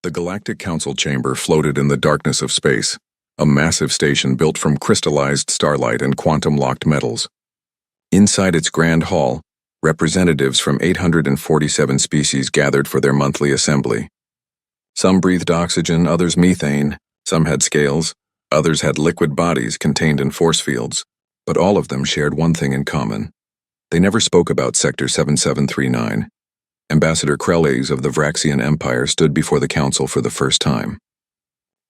The Galactic Council chamber floated in the darkness of space, a massive station built from crystallized starlight and quantum-locked metals. Inside its grand hall, representatives from 847 species gathered for their monthly assembly. Some breathed oxygen, others methane, some had scales, others had liquid bodies contained in force fields, but all of them shared one thing in common. They never spoke about Sector 7739. Ambassador Krelix of the Vraxian Empire stood before the council for the first time.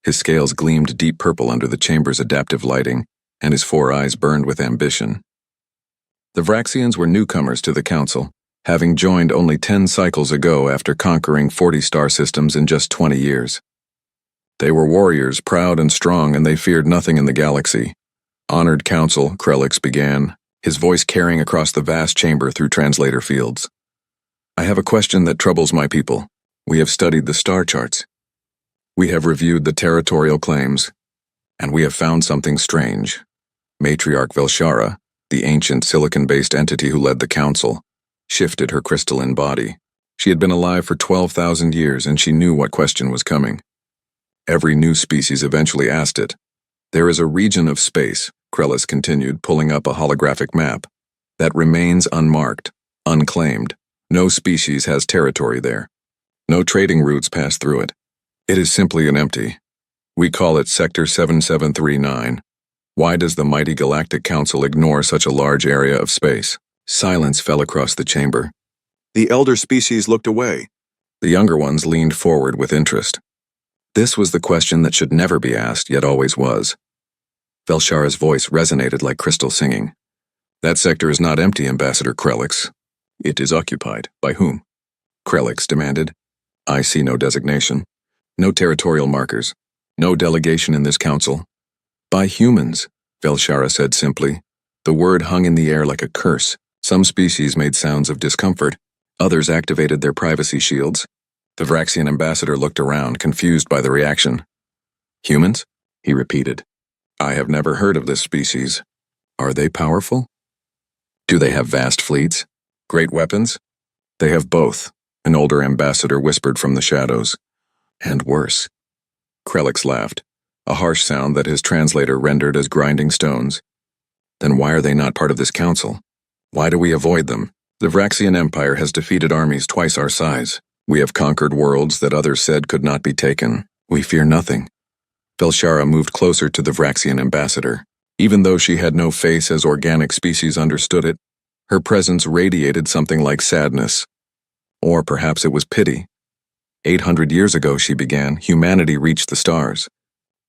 His scales gleamed deep purple under the chamber's adaptive lighting, and his 4 eyes burned with ambition. The Vraxians were newcomers to the council, having joined only 10 cycles ago after conquering 40 star systems in just 20 years. They were warriors, proud and strong, and they feared nothing in the galaxy. Honored Council, Krelix began, his voice carrying across the vast chamber through translator fields. I have a question that troubles my people. We have studied the star charts. We have reviewed the territorial claims, and we have found something strange. Matriarch Velshara, the ancient silicon-based entity who led the council, shifted her crystalline body. She had been alive for 12,000 years, and she knew what question was coming. Every new species eventually asked it. There is a region of space, Krelix continued, pulling up a holographic map, that remains unmarked, unclaimed. No species has territory there. No trading routes pass through it. It is simply an empty. We call it Sector 7739. Why does the mighty Galactic Council ignore such a large area of space? Silence fell across the chamber. The elder species looked away. The younger ones leaned forward with interest. This was the question that should never be asked, yet always was. Velshara's voice resonated like crystal singing. That sector is not empty, Ambassador Krelix. It is occupied. By whom? Krelix demanded. I see no designation. No territorial markers. No delegation in this council. By humans, Velshara said simply. The word hung in the air like a curse. Some species made sounds of discomfort. Others activated their privacy shields. The Vraxian ambassador looked around, confused by the reaction. Humans? He repeated. I have never heard of this species. Are they powerful? Do they have vast fleets? Great weapons? They have both, an older ambassador whispered from the shadows. And worse. Krelix laughed, a harsh sound that his translator rendered as grinding stones. Then why are they not part of this council? Why do we avoid them? The Vraxian Empire has defeated armies twice our size. We have conquered worlds that others said could not be taken. We fear nothing. Velshara moved closer to the Vraxian ambassador. Even though she had no face as organic species understood it, her presence radiated something like sadness. Or perhaps it was pity. 800 years ago, she began, humanity reached the stars.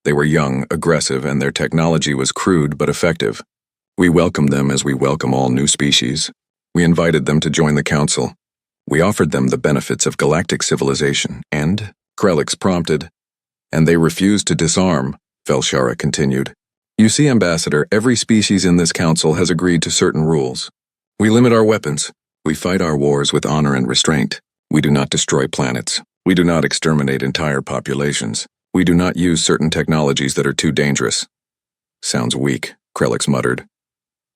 They were young, aggressive, and their technology was crude but effective. We welcomed them as we welcome all new species. We invited them to join the council. We offered them the benefits of galactic civilization, and, Krelix prompted, and they refused to disarm, Velshara continued. You see, Ambassador, every species in this council has agreed to certain rules. We limit our weapons. We fight our wars with honor and restraint. We do not destroy planets. We do not exterminate entire populations. We do not use certain technologies that are too dangerous. Sounds weak, Krelix muttered.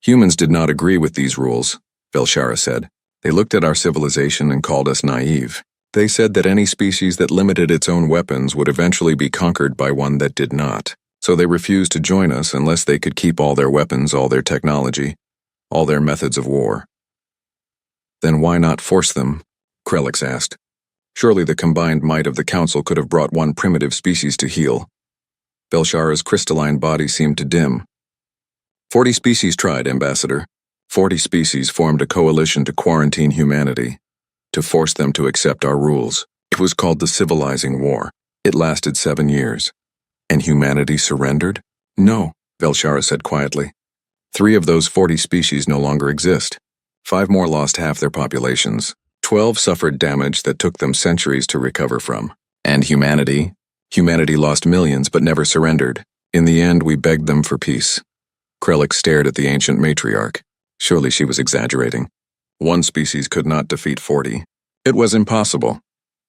Humans did not agree with these rules, Velshara said. They looked at our civilization and called us naive. They said that any species that limited its own weapons would eventually be conquered by one that did not. So they refused to join us unless they could keep all their weapons, all their technology, all their methods of war. Then why not force them? Krelix asked. Surely the combined might of the council could have brought one primitive species to heel. Velshara's crystalline body seemed to dim. 40 species tried, Ambassador. 40 species formed a coalition to quarantine humanity, to force them to accept our rules. It was called the Civilizing War. It lasted 7 years. And humanity surrendered? No, Velshara said quietly. 3 of those 40 species no longer exist. 5 more lost half their populations. 12 suffered damage that took them centuries to recover from. And humanity lost millions but never surrendered. In the end, we begged them for peace. Krelix stared at the ancient matriarch. Surely she was exaggerating. 1 species could not defeat 40. It was impossible.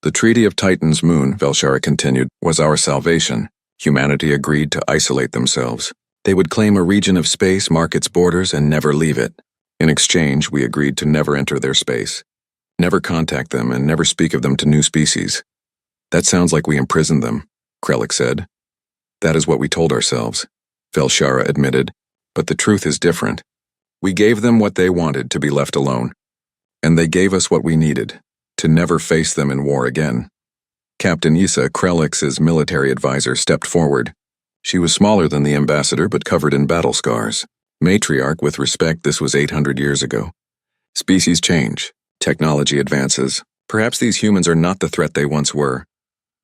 The Treaty of Titan's Moon, Velshara continued, was our salvation. Humanity agreed to isolate themselves. They would claim a region of space, mark its borders, and never leave it. In exchange, we agreed to never enter their space, never contact them, and never speak of them to new species. That sounds like we imprisoned them, Krellick said. That is what we told ourselves, Velshara admitted, but the truth is different. We gave them what they wanted, to be left alone. And they gave us what we needed, to never face them in war again. Captain Issa, Krellick's military advisor, stepped forward. She was smaller than the ambassador but covered in battle scars. Matriarch, with respect, this was 800 years ago. Species change. Technology advances. Perhaps these humans are not the threat they once were.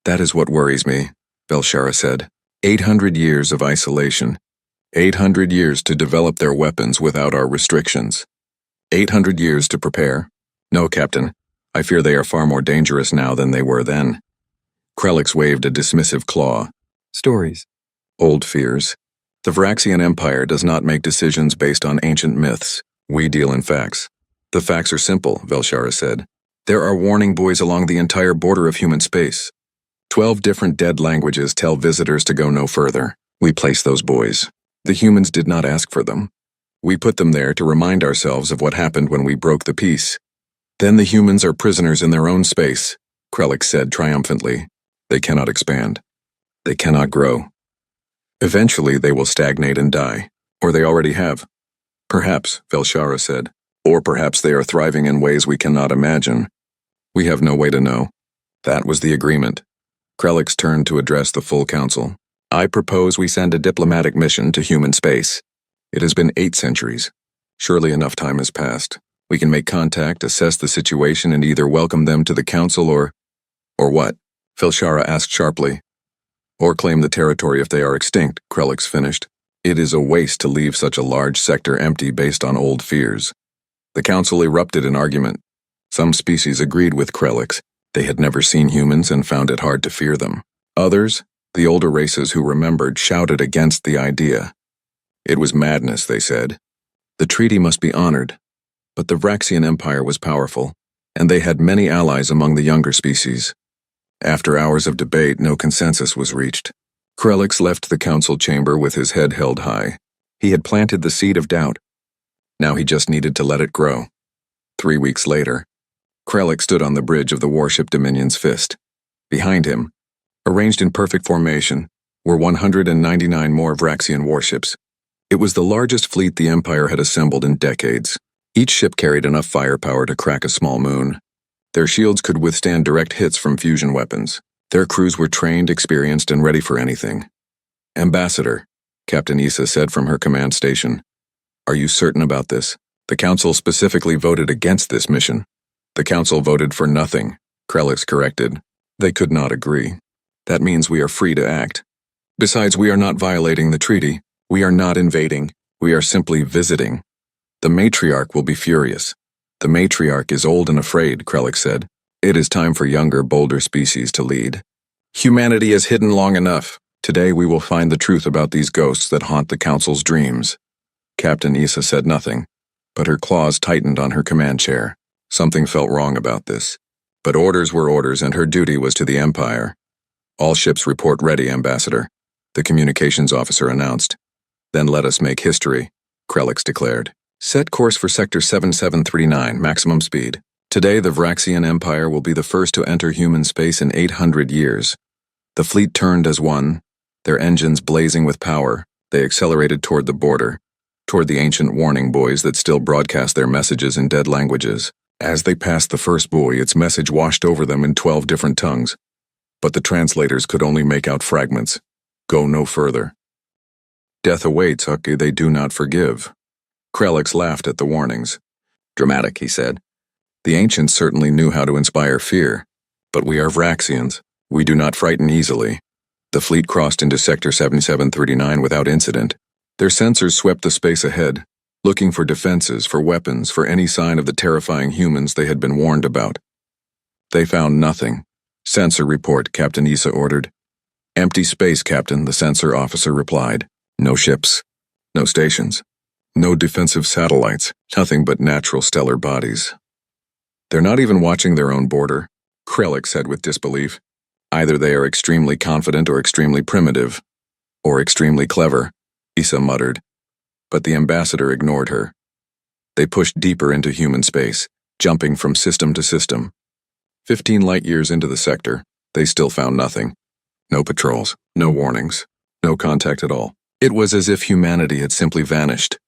That is what worries me, Velshara said. 800 years of isolation. 800 years to develop their weapons without our restrictions. 800 years to prepare. No, Captain. I fear they are far more dangerous now than they were then. Krellick waved a dismissive claw. Stories. Old fears. The Vraxian Empire does not make decisions based on ancient myths. We deal in facts. The facts are simple, Velshara said. There are warning buoys along the entire border of human space. 12 different dead languages tell visitors to go no further. We place those buoys. The humans did not ask for them. We put them there to remind ourselves of what happened when we broke the peace. Then the humans are prisoners in their own space, Krellick said triumphantly. They cannot expand. They cannot grow. Eventually they will stagnate and die. Or they already have. Perhaps, Velshara said. Or perhaps they are thriving in ways we cannot imagine. We have no way to know. That was the agreement. Krellick turned to address the full council. I propose we send a diplomatic mission to human space. It has been 8 centuries. Surely enough time has passed. We can make contact, assess the situation, and either welcome them to the council or what? Velshara asked sharply. Or claim the territory if they are extinct, Krellick finished. It is a waste to leave such a large sector empty based on old fears. The council erupted in argument. Some species agreed with Krellick. They had never seen humans and found it hard to fear them. Others, the older races who remembered, shouted against the idea. It was madness, they said. The treaty must be honored. But the Vraxian Empire was powerful, and they had many allies among the younger species. After hours of debate, no consensus was reached. Krellick left the council chamber with his head held high. He had planted the seed of doubt. Now he just needed to let it grow. 3 weeks later, Krellick stood on the bridge of the warship Dominion's Fist. Behind him, arranged in perfect formation, were 199 more Vraxian warships. It was the largest fleet the Empire had assembled in decades. Each ship carried enough firepower to crack a small moon. Their shields could withstand direct hits from fusion weapons. Their crews were trained, experienced, and ready for anything. Ambassador, Captain Issa said from her command station. Are you certain about this? The Council specifically voted against this mission. The Council voted for nothing, Krellick corrected. They could not agree. That means we are free to act. Besides, we are not violating the treaty. We are not invading. We are simply visiting. The Matriarch will be furious. The Matriarch is old and afraid, Krellick said. It is time for younger, bolder species to lead. Humanity is hidden long enough. Today we will find the truth about these ghosts that haunt the Council's dreams. Captain Issa said nothing, but her claws tightened on her command chair. Something felt wrong about this. But orders were orders, and her duty was to the Empire. All ships report ready, Ambassador, the communications officer announced. Then let us make history, Krellick declared. Set course for Sector 7739, maximum speed. Today the Vraxian Empire will be the first to enter human space in 800 years. The fleet turned as one, their engines blazing with power. They accelerated toward the border, toward the ancient warning buoys that still broadcast their messages in dead languages. As they passed the first buoy, its message washed over them in 12 different tongues. But the translators could only make out fragments. Go no further. Death awaits, Hucky, they do not forgive. Krellick laughed at the warnings. Dramatic, he said. The ancients certainly knew how to inspire fear. But we are Vraxians. We do not frighten easily. The fleet crossed into Sector 7739 without incident. Their sensors swept the space ahead, looking for defenses, for weapons, for any sign of the terrifying humans they had been warned about. They found nothing. Sensor report, Captain Issa ordered. Empty space, Captain, the sensor officer replied. No ships. No stations. No defensive satellites. Nothing but natural stellar bodies. They're not even watching their own border, Krellick said with disbelief. Either they are extremely confident or extremely primitive. Or extremely clever, Issa muttered. But the ambassador ignored her. They pushed deeper into human space, jumping from system to system. 15 light-years into the sector, They still found nothing. No patrols, no warnings, no contact at all. It was as if humanity had simply vanished.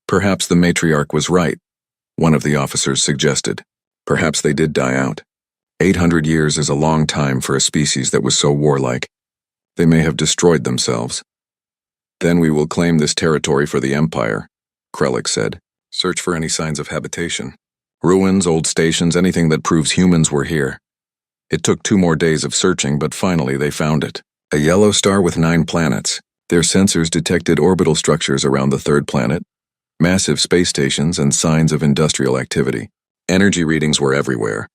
Perhaps the matriarch was right, one of the officers suggested. Perhaps they did die out. 800 years is a long time for a species that was so warlike. They may have destroyed themselves. Then we will claim this territory for the Empire, Krellick said. Search for any signs of habitation. Ruins, old stations, anything that proves humans were here. It took 2 more days of searching, but finally they found it. A yellow star with 9 planets. Their sensors detected orbital structures around the 3rd planet, massive space stations, and signs of industrial activity. Energy readings were everywhere.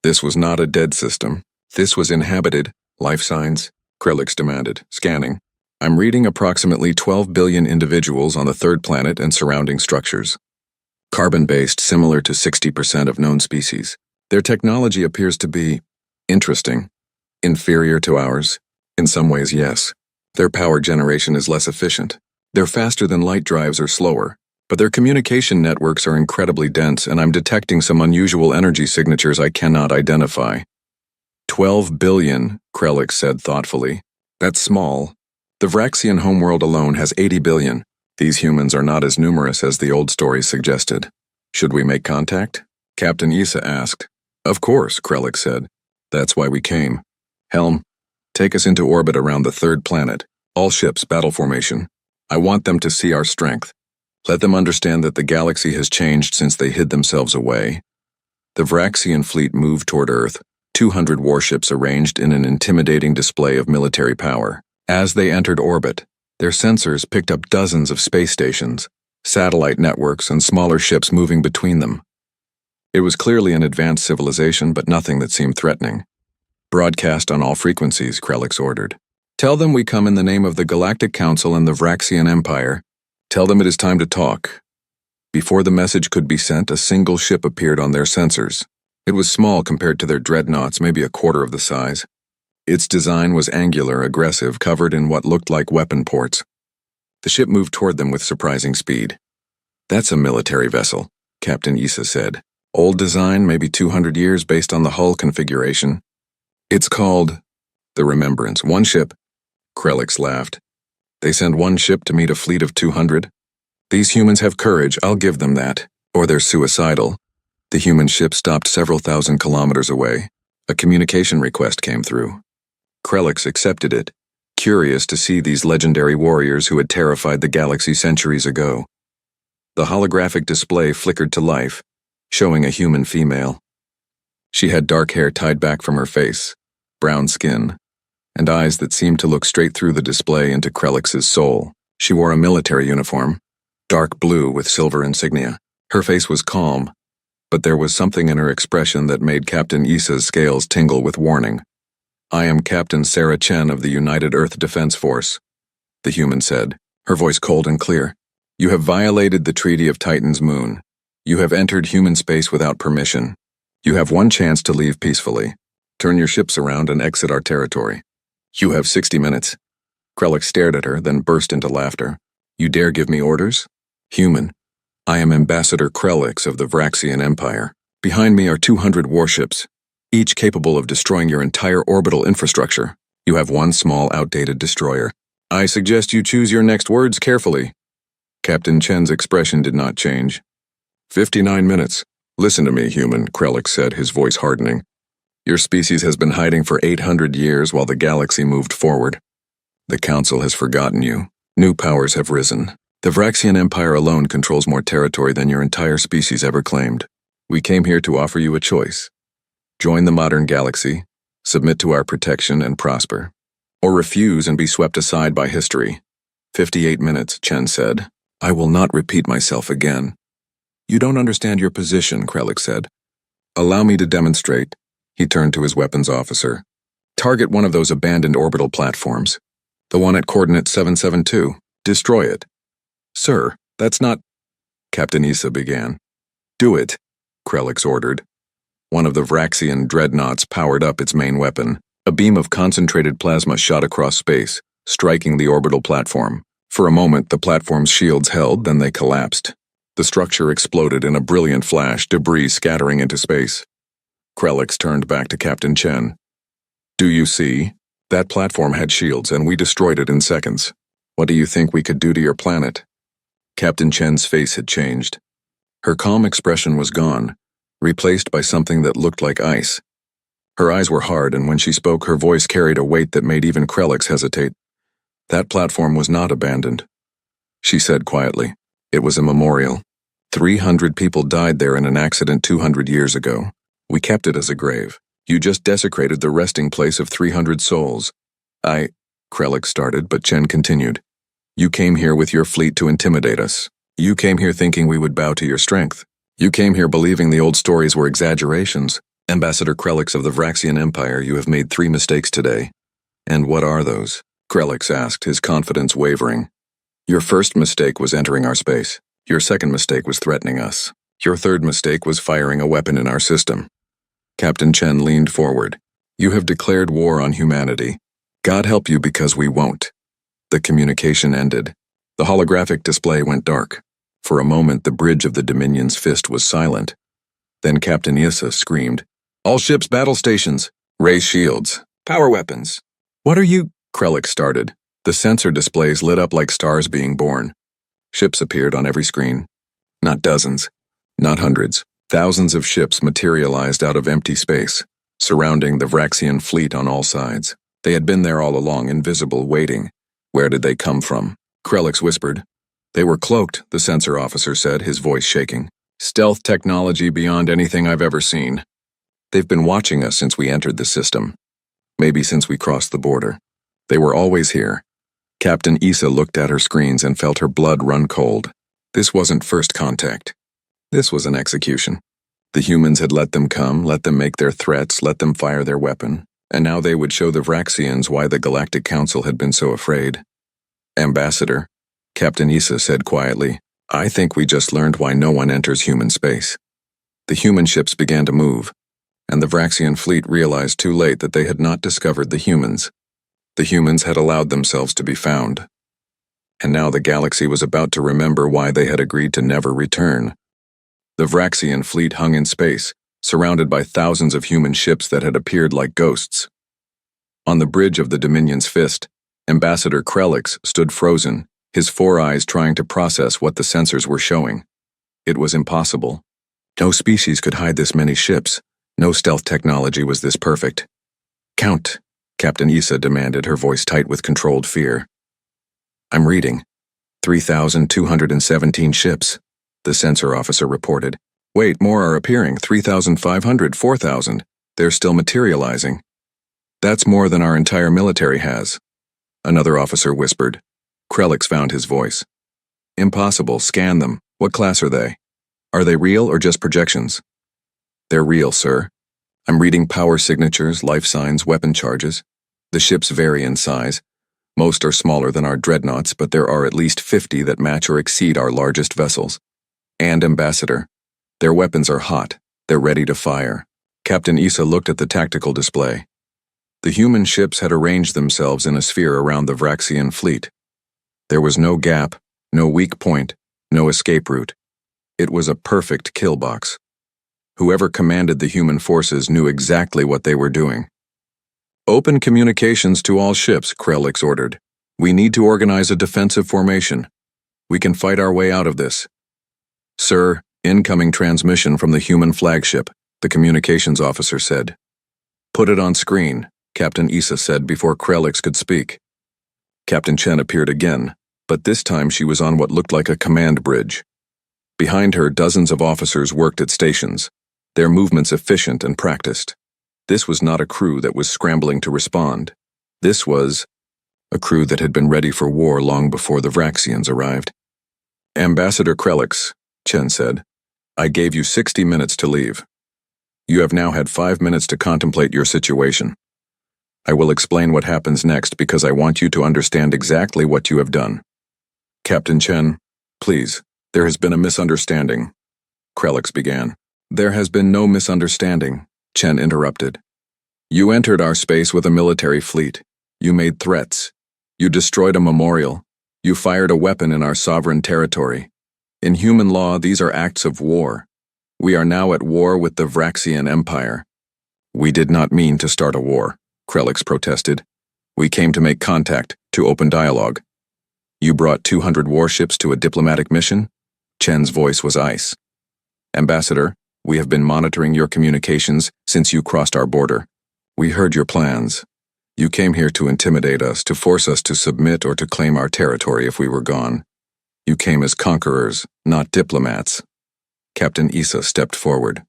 This was not a dead system. This was inhabited. Life signs? Krellick demanded, scanning. I'm reading approximately 12 billion individuals on the 3rd planet and surrounding structures. Carbon-based, similar to 60% of known species. Their technology appears to be interesting. Inferior to ours? In some ways, yes. Their power generation is less efficient. They're faster than light drives or slower. But their communication networks are incredibly dense, and I'm detecting some unusual energy signatures I cannot identify. 12 billion, Krellick said thoughtfully. That's small. The Vraxian homeworld alone has 80 billion. These humans are not as numerous as the old stories suggested. Should we make contact? Captain Issa asked. Of course, Krellick said. That's why we came. Helm, take us into orbit around the 3rd planet. All ships, battle formation. I want them to see our strength. Let them understand that the galaxy has changed since they hid themselves away. The Vraxian fleet moved toward Earth, 200 warships arranged in an intimidating display of military power. As they entered orbit, their sensors picked up dozens of space stations, satellite networks, and smaller ships moving between them. It was clearly an advanced civilization, but nothing that seemed threatening. Broadcast on all frequencies, Krellick ordered. Tell them we come in the name of the Galactic Council and the Vraxian Empire. Tell them it is time to talk. Before the message could be sent, a single ship appeared on their sensors. It was small compared to their dreadnoughts, maybe a quarter of the size. Its design was angular, aggressive, covered in what looked like weapon ports. The ship moved toward them with surprising speed. That's a military vessel, Captain Issa said. Old design, maybe 200 years based on the hull configuration. It's called the Remembrance. 1 ship. Krellick laughed. They send 1 ship to meet a fleet of 200? These humans have courage, I'll give them that. Or they're suicidal. The human ship stopped several thousand kilometers away. A communication request came through. Krellick accepted it, curious to see these legendary warriors who had terrified the galaxy centuries ago. The holographic display flickered to life, showing a human female. She had dark hair tied back from her face, brown skin, and eyes that seemed to look straight through the display into Krellick's soul. She wore a military uniform, dark blue with silver insignia. Her face was calm, but there was something in her expression that made Captain Issa's scales tingle with warning. I am Captain Sarah Chen of the United Earth Defense Force, the human said, her voice cold and clear. You have violated the Treaty of Titan's Moon. You have entered human space without permission. You have 1 chance to leave peacefully. Turn your ships around and exit our territory. You have 60 minutes. Krellick stared at her, then burst into laughter. You dare give me orders? Human. I am Ambassador Krellick of the Vraxian Empire. Behind me are 200 warships, each capable of destroying your entire orbital infrastructure. You have 1 small, outdated destroyer. I suggest you choose your next words carefully. Captain Chen's expression did not change. 59 minutes. Listen to me, human, Krellick said, his voice hardening. Your species has been hiding for 800 years while the galaxy moved forward. The Council has forgotten you. New powers have risen. The Vraxian Empire alone controls more territory than your entire species ever claimed. We came here to offer you a choice. Join the modern galaxy, submit to our protection and prosper, or refuse and be swept aside by history. 58 minutes, Chen said. I will not repeat myself again. You don't understand your position, Krellick said. Allow me to demonstrate. He turned to his weapons officer. Target one of those abandoned orbital platforms. The one at coordinate 772. Destroy it. Sir, that's not... Captain Issa began. Do it, Krellick ordered. One of the Vraxian dreadnoughts powered up its main weapon. A beam of concentrated plasma shot across space, striking the orbital platform. For a moment, the platform's shields held, then they collapsed. The structure exploded in a brilliant flash, debris scattering into space. Krellick turned back to Captain Chen. Do you see? That platform had shields and we destroyed it in seconds. What do you think we could do to your planet? Captain Chen's face had changed. Her calm expression was gone, replaced by something that looked like ice. Her eyes were hard, and when she spoke, her voice carried a weight that made even Krelix hesitate. That platform was not abandoned. She said quietly, "It was a memorial. 300 people died there in an accident 200 years ago. We kept it as a grave. You just desecrated the resting place of 300 souls." Krelix started, but Chen continued. "You came here with your fleet to intimidate us. You came here thinking we would bow to your strength. You came here believing the old stories were exaggerations. Ambassador Krelix of the Vraxian Empire, you have made 3 mistakes today." "And what are those?" Krelix asked, his confidence wavering. "Your first mistake was entering our space. Your second mistake was threatening us. Your third mistake was firing a weapon in our system." Captain Chen leaned forward. "You have declared war on humanity. God help you because we won't." The communication ended. The holographic display went dark. For a moment, the bridge of the Dominion's fist was silent. Then Captain Issa screamed, "All ships, battle stations! Raise shields! Power weapons!" "What are you—" Krelix started. The sensor displays lit up like stars being born. Ships appeared on every screen. Not dozens, not hundreds. Thousands of ships materialized out of empty space, surrounding the Vraxian fleet on all sides. They had been there all along, invisible, waiting. Where did they come from? Krelix whispered. "They were cloaked," the sensor officer said, his voice shaking. "Stealth technology beyond anything I've ever seen. They've been watching us since we entered the system. Maybe since we crossed the border. They were always here." Captain Issa looked at her screens and felt her blood run cold. This wasn't first contact. This was an execution. The humans had let them come, let them make their threats, let them fire their weapon, and now they would show the Vraxians why the Galactic Council had been so afraid. "Ambassador," Captain Issa said quietly, "I think we just learned why no one enters human space." The human ships began to move, and the Vraxian fleet realized too late that they had not discovered the humans. The humans had allowed themselves to be found. And now the galaxy was about to remember why they had agreed to never return. The Vraxian fleet hung in space, surrounded by thousands of human ships that had appeared like ghosts. On the bridge of the Dominion's fist, Ambassador Krelix stood frozen, his 4 eyes trying to process what the sensors were showing. It was impossible. No species could hide this many ships. No stealth technology was this perfect. "Count," Captain Issa demanded, her voice tight with controlled fear. "I'm reading. 3,217 ships," the sensor officer reported. "Wait, more are appearing. 3,500, 4,000. They're still materializing. That's more than our entire military has," another officer whispered. Krelix found his voice. "Impossible. Scan them. What class are they? Are they real or just projections?" "They're real, sir. I'm reading power signatures, life signs, weapon charges. The ships vary in size. Most are smaller than our dreadnoughts, but there are at least 50 that match or exceed our largest vessels. And, Ambassador, their weapons are hot. They're ready to fire." Captain Issa looked at the tactical display. The human ships had arranged themselves in a sphere around the Vraxian fleet. There was no gap, no weak point, no escape route. It was a perfect kill box. Whoever commanded the human forces knew exactly what they were doing. "Open communications to all ships," Krelix ordered. "We need to organize a defensive formation. We can fight our way out of this." "Sir, incoming transmission from the human flagship," the communications officer said. "Put it on screen," Captain Issa said before Krelix could speak. Captain Chen appeared again, but this time she was on what looked like a command bridge. Behind her, dozens of officers worked at stations, their movements efficient and practiced. This was not a crew that was scrambling to respond. This was a crew that had been ready for war long before the Vraxians arrived. "Ambassador Krelix," Chen said, "I gave you 60 minutes to leave. You have now had 5 minutes to contemplate your situation. I will explain what happens next because I want you to understand exactly what you have done." "Captain Chen, please, there has been a misunderstanding," Krelix began. "There has been no misunderstanding," Chen interrupted. "You entered our space with a military fleet. You made threats. You destroyed a memorial. You fired a weapon in our sovereign territory. In human law, these are acts of war. We are now at war with the Vraxian Empire." "We did not mean to start a war," Krelix protested. "We came to make contact, to open dialogue." "You brought 200 warships to a diplomatic mission?" Chen's voice was ice. "Ambassador, we have been monitoring your communications since you crossed our border. We heard your plans. You came here to intimidate us, to force us to submit or to claim our territory if we were gone. You came as conquerors, not diplomats." Captain Issa stepped forward.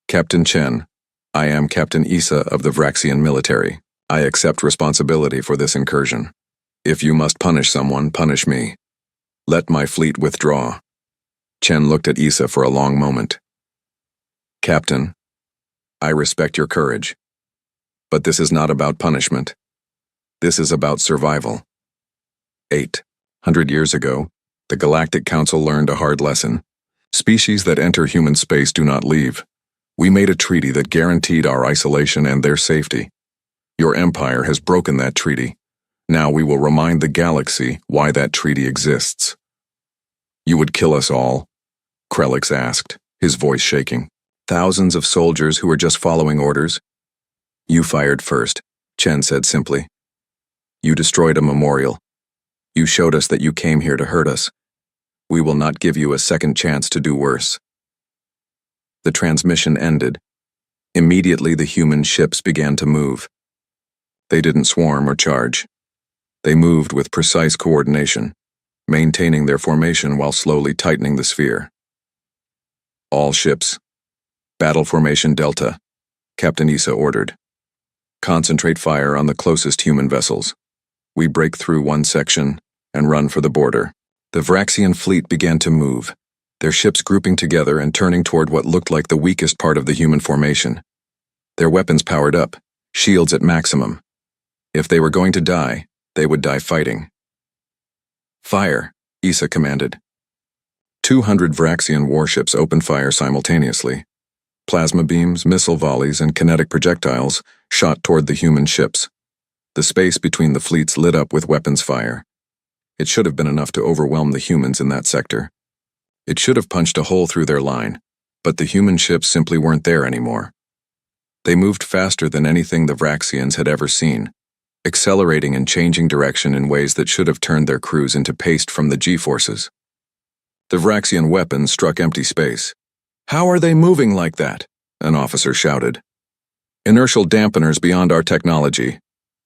"Captain Chen, I am Captain Issa of the Vraxian military. I accept responsibility for this incursion. If you must punish someone, punish me. Let my fleet withdraw." Chen looked at Issa for a long moment. "Captain, I respect your courage. But this is not about punishment. This is about survival." 800 years ago, the Galactic Council learned a hard lesson. Species that enter human space do not leave. We made a treaty that guaranteed our isolation and their safety. Your empire has broken that treaty. Now we will remind the galaxy why that treaty exists. "You would kill us all?" Krelix asked, his voice shaking. "Thousands of soldiers who were just following orders?" "You fired first," Chen said simply. "You destroyed a memorial. You showed us that you came here to hurt us. We will not give you a second chance to do worse." The transmission ended. Immediately the human ships began to move. They didn't swarm or charge. They moved with precise coordination, maintaining their formation while slowly tightening the sphere. "All ships. Battle formation Delta," Captain Issa ordered. "Concentrate fire on the closest human vessels. We break through one section and run for the border." The Vraxian fleet began to move, their ships grouping together and turning toward what looked like the weakest part of the human formation. Their weapons powered up, shields at maximum. If they were going to die, they would die fighting. "Fire," Issa commanded. 200 Vraxian warships opened fire simultaneously. Plasma beams, missile volleys, and kinetic projectiles shot toward the human ships. The space between the fleets lit up with weapons fire. It should have been enough to overwhelm the humans in that sector. It should have punched a hole through their line, but the human ships simply weren't there anymore. They moved faster than anything the Vraxians had ever seen, accelerating and changing direction in ways that should have turned their crews into paste from the G-forces. The Vraxian weapons struck empty space. "How are they moving like that?" an officer shouted. "Inertial dampeners beyond our technology,"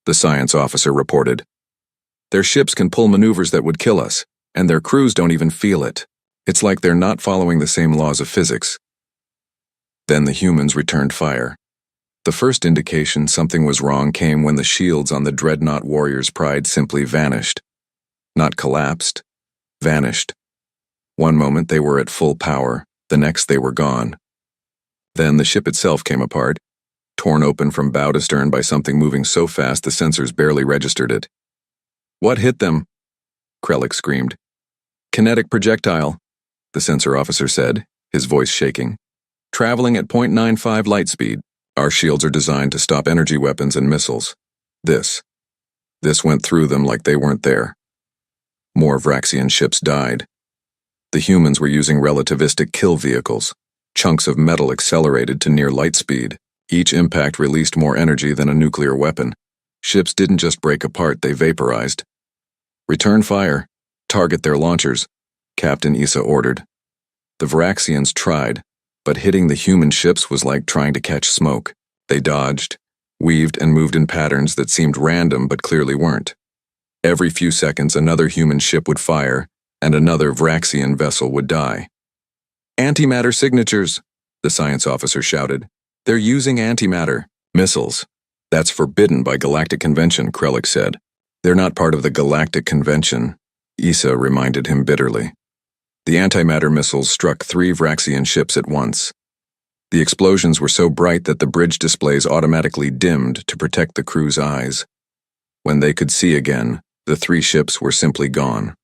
the science officer reported. "Their ships can pull maneuvers that would kill us, and their crews don't even feel it. It's like they're not following the same laws of physics." Then the humans returned fire. The first indication something was wrong came when the shields on the dreadnought warrior's pride simply vanished. Not collapsed, vanished. One moment they were at full power, the next they were gone. Then the ship itself came apart, torn open from bow to stern by something moving so fast the sensors barely registered it. "What hit them?" Krelix screamed. "Kinetic projectile," the sensor officer said, his voice shaking. "Traveling at 0.95 light speed. Our shields are designed to stop energy weapons and missiles. This went through them like they weren't there." More Vraxian ships died. The humans were using relativistic kill vehicles. Chunks of metal accelerated to near light speed. Each impact released more energy than a nuclear weapon. Ships didn't just break apart, they vaporized. "Return fire. Target their launchers," Captain Issa ordered. The Vraxians tried, but hitting the human ships was like trying to catch smoke. They dodged, weaved, and moved in patterns that seemed random but clearly weren't. Every few seconds another human ship would fire, and another Vraxian vessel would die. "Antimatter signatures," the science officer shouted. "They're using antimatter missiles." "That's forbidden by Galactic Convention," Krelix said. "They're not part of the Galactic Convention," Issa reminded him bitterly. The antimatter missiles struck 3 Vraxian ships at once. The explosions were so bright that the bridge displays automatically dimmed to protect the crew's eyes. When they could see again, the 3 ships were simply gone.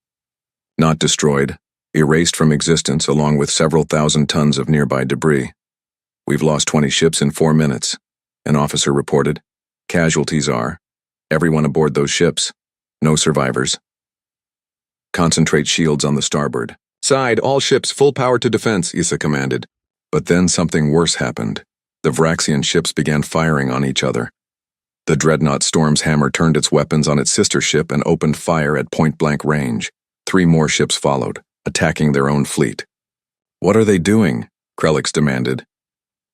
Not destroyed, erased from existence along with several thousand tons of nearby debris. "We've lost 20 ships in 4 minutes, an officer reported. "Casualties are everyone aboard those ships. No survivors." "Concentrate shields on the starboard side, all ships full power to defense," Issa commanded. But then something worse happened. The Vraxian ships began firing on each other. The dreadnought Storm's hammer turned its weapons on its sister ship and opened fire at point-blank range. 3 more ships followed, attacking their own fleet. "What are they doing?" Krelix demanded.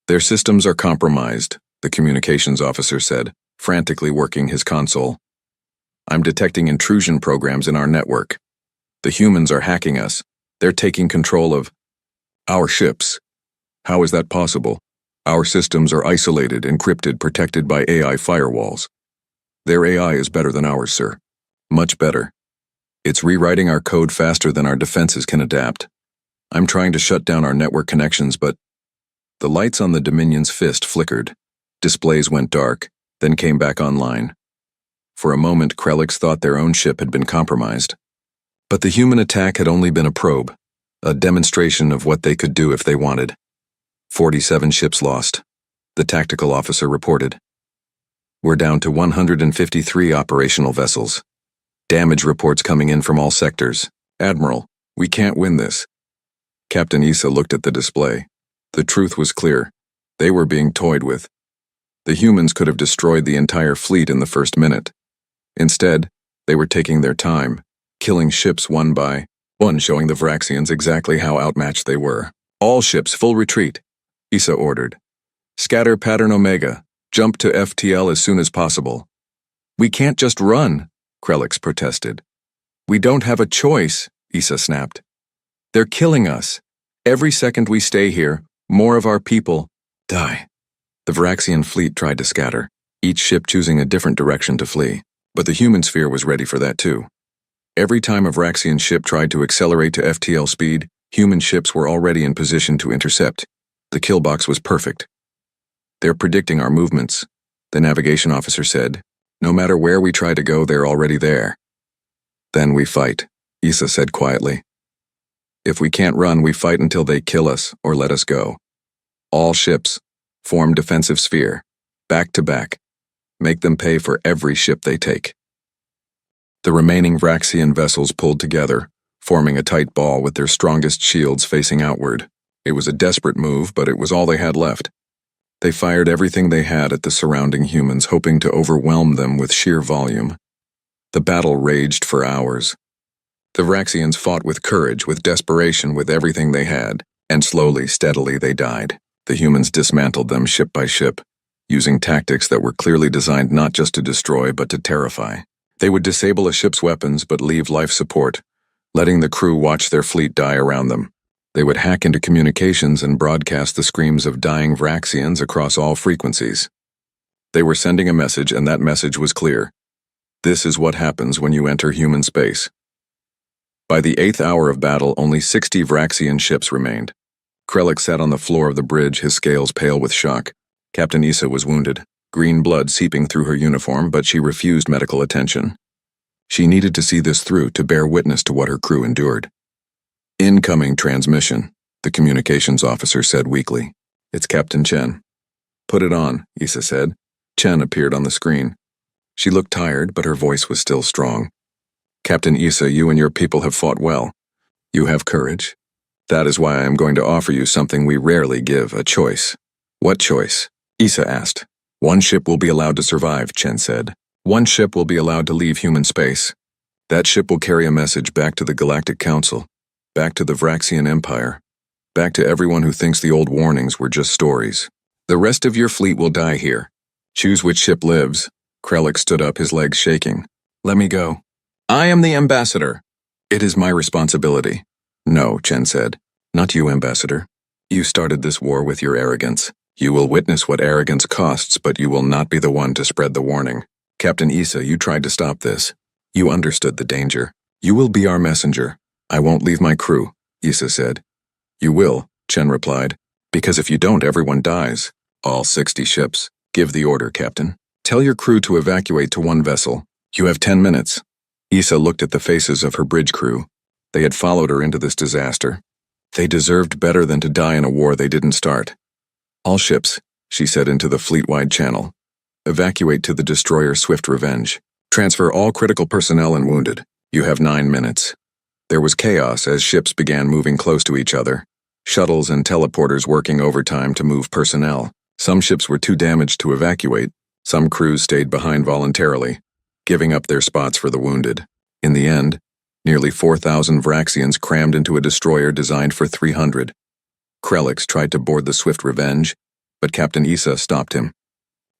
"Their systems are compromised," the communications officer said, frantically working his console. "I'm detecting intrusion programs in our network. The humans are hacking us. They're taking control of our ships." "How is that possible? Our systems are isolated, encrypted, protected by AI firewalls." "Their AI is better than ours, sir. Much better. It's rewriting our code faster than our defenses can adapt. I'm trying to shut down our network connections, but..." The lights on the Dominion's fist flickered. Displays went dark, then came back online. For a moment, Krelix thought their own ship had been compromised. But the human attack had only been a probe, a demonstration of what they could do if they wanted. 47 ships lost, the tactical officer reported. "We're down to 153 operational vessels. Damage reports coming in from all sectors. Admiral, we can't win this." Captain Issa looked at the display. The truth was clear. They were being toyed with. The humans could have destroyed the entire fleet in the first minute. Instead, they were taking their time, killing ships one by one, showing the Vraxians exactly how outmatched they were. "All ships, full retreat," Issa ordered. "Scatter pattern Omega. Jump to FTL as soon as possible." "We can't just run," Krelix protested. "We don't have a choice," Issa snapped. "They're killing us. Every second we stay here, more of our people die." The Vraxian fleet tried to scatter, each ship choosing a different direction to flee, but the human sphere was ready for that too. Every time a Vraxian ship tried to accelerate to FTL speed, human ships were already in position to intercept. The kill box was perfect. "They're predicting our movements," the navigation officer said. "No matter where we try to go, they're already there." "Then we fight," Issa said quietly. "If we can't run, we fight until they kill us or let us go. All ships, form defensive sphere, back to back. Make them pay for every ship they take." The remaining Vraxian vessels pulled together, forming a tight ball with their strongest shields facing outward. It was a desperate move, but it was all they had left. They fired everything they had at the surrounding humans, hoping to overwhelm them with sheer volume. The battle raged for hours. The Vraxians fought with courage, with desperation, with everything they had, and slowly, steadily they died. The humans dismantled them ship by ship, using tactics that were clearly designed not just to destroy but to terrify. They would disable a ship's weapons but leave life support, letting the crew watch their fleet die around them. They would hack into communications and broadcast the screams of dying Vraxians across all frequencies. They were sending a message, and that message was clear. This is what happens when you enter human space. By the 8th hour of battle, only 60 Vraxian ships remained. Krelix sat on the floor of the bridge, his scales pale with shock. Captain Issa was wounded, green blood seeping through her uniform, but she refused medical attention. She needed to see this through, to bear witness to what her crew endured. "Incoming transmission," the communications officer said weakly. "It's Captain Chen." "Put it on," Issa said. Chen appeared on the screen. She looked tired, but her voice was still strong. "Captain Issa, you and your people have fought well. You have courage. That is why I am going to offer you something we rarely give, a choice." "What choice?" Issa asked. "One ship will be allowed to survive," Chen said. "One ship will be allowed to leave human space. That ship will carry a message back to the Galactic Council, back to the Vraxian Empire, back to everyone who thinks the old warnings were just stories. The rest of your fleet will die here. Choose which ship lives." Krelix stood up, his legs shaking. "Let me go. I am the ambassador. It is my responsibility." "No," Chen said. "Not you, ambassador. You started this war with your arrogance. You will witness what arrogance costs, but you will not be the one to spread the warning. Captain Issa, you tried to stop this. You understood the danger. You will be our messenger." "I won't leave my crew," Issa said. "You will," Chen replied, "because if you don't, everyone dies. All 60 ships. Give the order, Captain. Tell your crew to evacuate to one vessel. You have 10 minutes. Issa looked at the faces of her bridge crew. They had followed her into this disaster. They deserved better than to die in a war they didn't start. "All ships," she said into the fleet-wide channel. "Evacuate to the destroyer Swift Revenge. Transfer all critical personnel and wounded. You have 9 minutes." There was chaos as ships began moving close to each other, shuttles and teleporters working overtime to move personnel. Some ships were too damaged to evacuate, Some crews stayed behind voluntarily, giving up their spots for the wounded. In the end, nearly 4,000 Vraxians crammed into a destroyer designed for 300. Krelix tried to board the swift Revenge, but Captain Issa stopped him.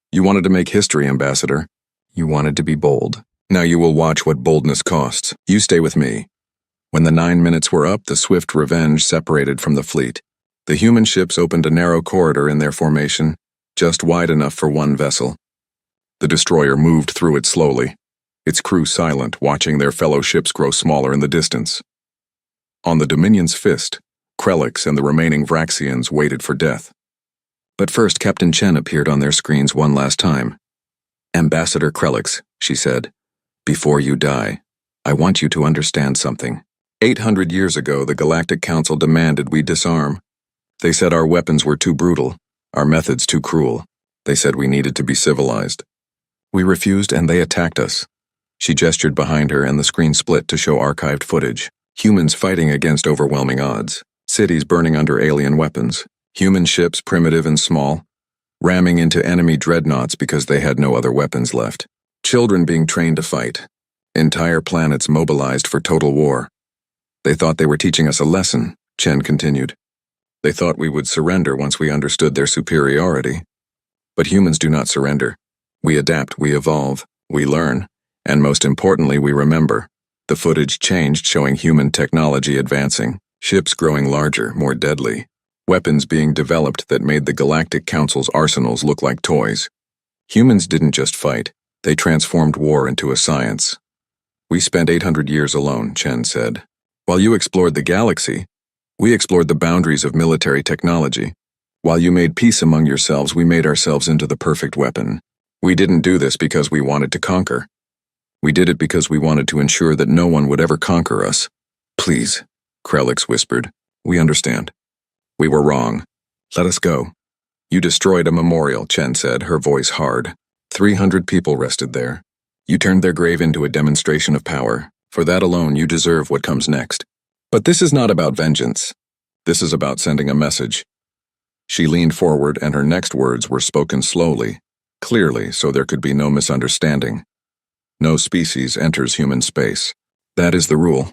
You wanted to make history, Ambassador. You wanted to be bold. Now you will watch what boldness costs. You stay with me. When the 9 minutes were up, the swift Revenge separated from the fleet. The human ships opened a narrow corridor in their formation, just wide enough for one vessel. The destroyer moved through it slowly, its crew silent, watching their fellow ships grow smaller in the distance. On the Dominion's fist, Krelix and the remaining Vraxians waited for death. But first, Captain Chen appeared on their screens one last time. Ambassador Krelix, she said, before you die, I want you to understand something. 800 years ago, the Galactic Council demanded we disarm. They said our weapons were too brutal, our methods too cruel. They said we needed to be civilized. We refused and they attacked us. She gestured behind her and the screen split to show archived footage. Humans fighting against overwhelming odds. Cities burning under alien weapons. Human ships, primitive and small, ramming into enemy dreadnoughts because they had no other weapons left. Children being trained to fight. Entire planets mobilized for total war. They thought they were teaching us a lesson, Chen continued. They thought we would surrender once we understood their superiority. But humans do not surrender. We adapt, we evolve, we learn, and most importantly, we remember. The footage changed, showing human technology advancing, ships growing larger, more deadly, weapons being developed that made the Galactic Council's arsenals look like toys. Humans didn't just fight, they transformed war into a science. We spent 800 years alone, Chen said. While you explored the galaxy, we explored the boundaries of military technology. While you made peace among yourselves, we made ourselves into the perfect weapon. We didn't do this because we wanted to conquer. We did it because we wanted to ensure that no one would ever conquer us. Please, Krelix whispered. We understand. We were wrong. Let us go. You destroyed a memorial, Chen said, her voice hard. 300 people rested there. You turned their grave into a demonstration of power. For that alone, you deserve what comes next. But this is not about vengeance. This is about sending a message. She leaned forward and her next words were spoken slowly, clearly, so there could be no misunderstanding. No species enters human space. That is the rule.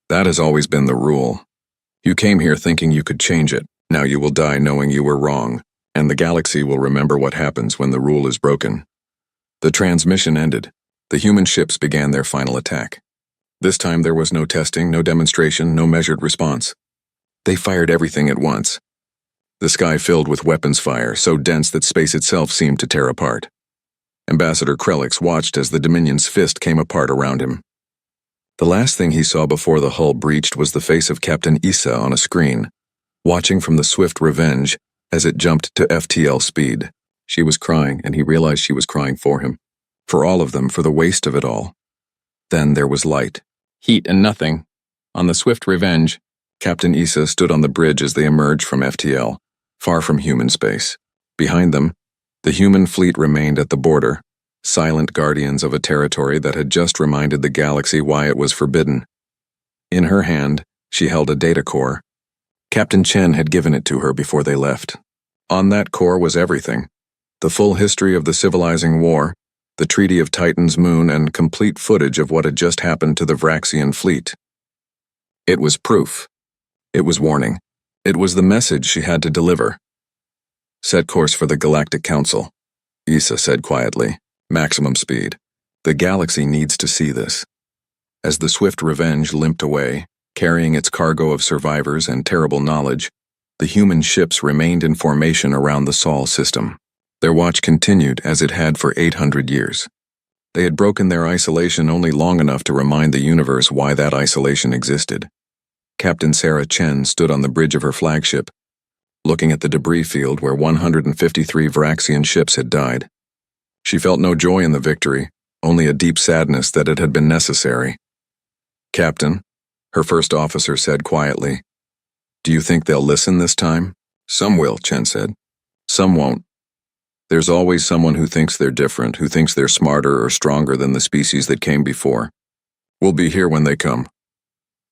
That has always been the rule. You came here thinking you could change it. Now you will die knowing you were wrong, and the galaxy will remember what happens when the rule is broken. The transmission ended. The human ships began their final attack. This time there was no testing, no demonstration, no measured response. They fired everything at once. The sky filled with weapons fire, so dense that space itself seemed to tear apart. Ambassador Krelix watched as the Dominion's fist came apart around him. The last thing he saw before the hull breached was the face of Captain Issa on a screen, watching from the swift Revenge as it jumped to FTL speed. She was crying, and he realized she was crying for him. For all of them, for the waste of it all. Then there was light, heat, and nothing. On the swift Revenge, Captain Issa stood on the bridge as they emerged from FTL, far from human space. Behind them, the human fleet remained at the border, silent guardians of a territory that had just reminded the galaxy why it was forbidden. In her hand, she held a data core. Captain Chen had given it to her before they left. On that core was everything. The full history of the civilizing war, the Treaty of Titan's moon, and complete footage of what had just happened to the Vraxian fleet. It was proof. It was warning. It was the message she had to deliver. Set course for the Galactic Council, Issa said quietly. Maximum speed. The galaxy needs to see this. As the swift Revenge limped away, carrying its cargo of survivors and terrible knowledge, the human ships remained in formation around the Sol system. Their watch continued as it had for 800 years. They had broken their isolation only long enough to remind the universe why that isolation existed. Captain Sarah Chen stood on the bridge of her flagship, looking at the debris field where 153 Vraxian ships had died. She felt no joy in the victory, only a deep sadness that it had been necessary. Captain, her first officer said quietly, do you think they'll listen this time? Some will, Chen said. Some won't. There's always someone who thinks they're different, who thinks they're smarter or stronger than the species that came before. We'll be here when they come.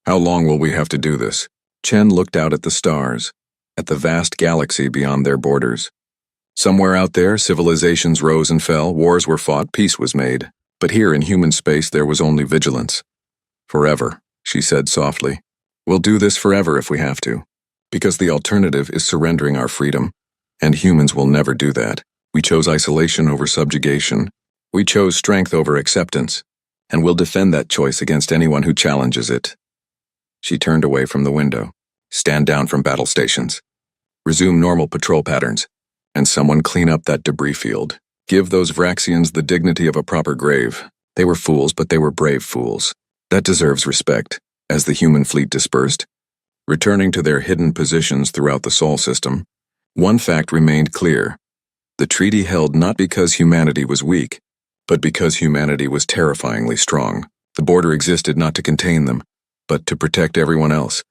How long will we have to do this? Chen looked out at the stars, at the vast galaxy beyond their borders. Somewhere out there, civilizations rose and fell, wars were fought, peace was made. But here in human space there was only vigilance. Forever, she said softly. We'll do this forever if we have to. Because the alternative is surrendering our freedom. And humans will never do that. We chose isolation over subjugation. We chose strength over acceptance. And we'll defend that choice against anyone who challenges it. She turned away from the window. Stand down from battle stations. Resume normal patrol patterns. And someone clean up that debris field. Give those Vraxians the dignity of a proper grave. They were fools, but they were brave fools. That deserves respect. As the human fleet dispersed, returning to their hidden positions throughout the Sol system, one fact remained clear. The treaty held not because humanity was weak, but because humanity was terrifyingly strong. The border existed not to contain them, but to protect everyone else.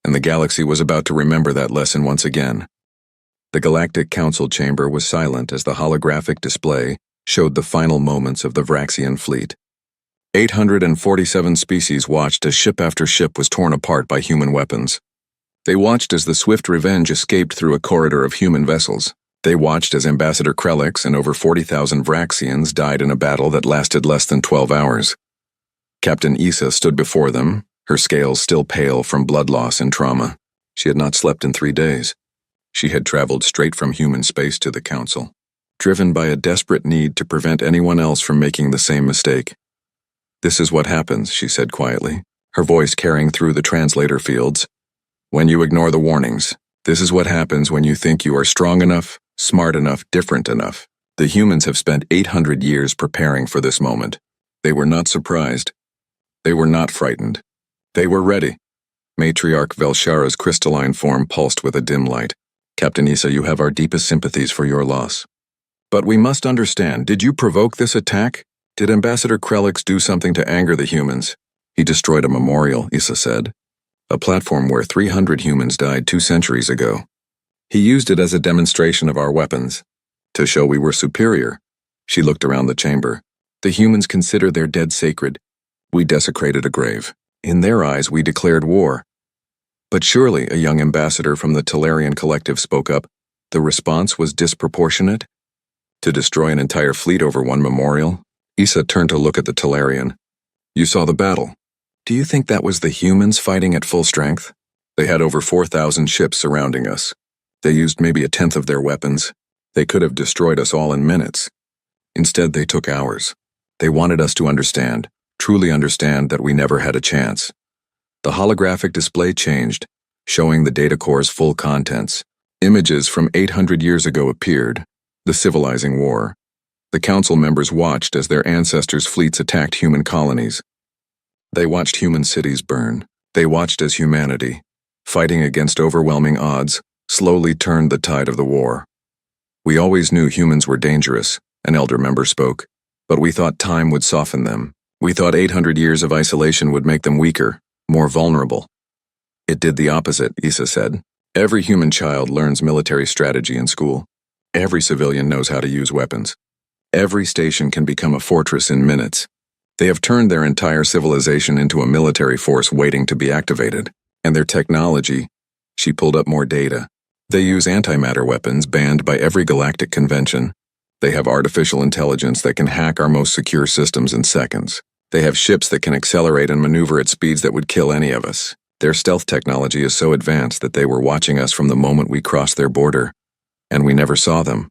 And the galaxy was about to remember that lesson once again. The Galactic Council chamber was silent as the holographic display showed the final moments of the Vraxian fleet. 847 species watched as ship after ship was torn apart by human weapons. They watched as the Swift Revenge escaped through a corridor of human vessels. They watched as Ambassador Krellix and over 40,000 Vraxians died in a battle that lasted less than 12 hours. Captain Issa stood before them, her scales still pale from blood loss and trauma. She had not slept in 3 days. She had traveled straight from human space to the Council, driven by a desperate need to prevent anyone else from making the same mistake. This is what happens, she said quietly, her voice carrying through the translator fields. When you ignore the warnings, this is what happens when you think you are strong enough, smart enough, different enough. The humans have spent 800 years preparing for this moment. They were not surprised. They were not frightened. They were ready. Matriarch Velshara's crystalline form pulsed with a dim light. Captain Issa, you have our deepest sympathies for your loss. But we must understand, did you provoke this attack? Did Ambassador Krellix do something to anger the humans? He destroyed a memorial, Issa said. A platform where 300 humans died 2 centuries ago. He used it as a demonstration of our weapons. To show we were superior. She looked around the chamber. The humans consider their dead sacred. We desecrated a grave. In their eyes, we declared war. But surely, a young ambassador from the Talarian collective spoke up, the response was disproportionate? To destroy an entire fleet over one memorial? Issa turned to look at the Talarian. You saw the battle. Do you think that was the humans fighting at full strength? They had over 4,000 ships surrounding us. They used maybe 1/10 of their weapons. They could have destroyed us all in minutes. Instead, they took hours. They wanted us to understand, truly understand that we never had a chance. The holographic display changed, showing the data core's full contents. Images from 800 years ago appeared, the civilizing war. The council members watched as their ancestors' fleets attacked human colonies. They watched human cities burn. They watched as humanity, fighting against overwhelming odds, slowly turned the tide of the war. We always knew humans were dangerous, an elder member spoke, but we thought time would soften them. We thought 800 years of isolation would make them weaker, more vulnerable. It did the opposite, Issa said. Every human child learns military strategy in school. Every civilian knows how to use weapons. Every station can become a fortress in minutes. They have turned their entire civilization into a military force waiting to be activated. And their technology, she pulled up more data. They use antimatter weapons banned by every galactic convention. They have artificial intelligence that can hack our most secure systems in seconds. They have ships that can accelerate and maneuver at speeds that would kill any of us. Their stealth technology is so advanced that they were watching us from the moment we crossed their border, and we never saw them.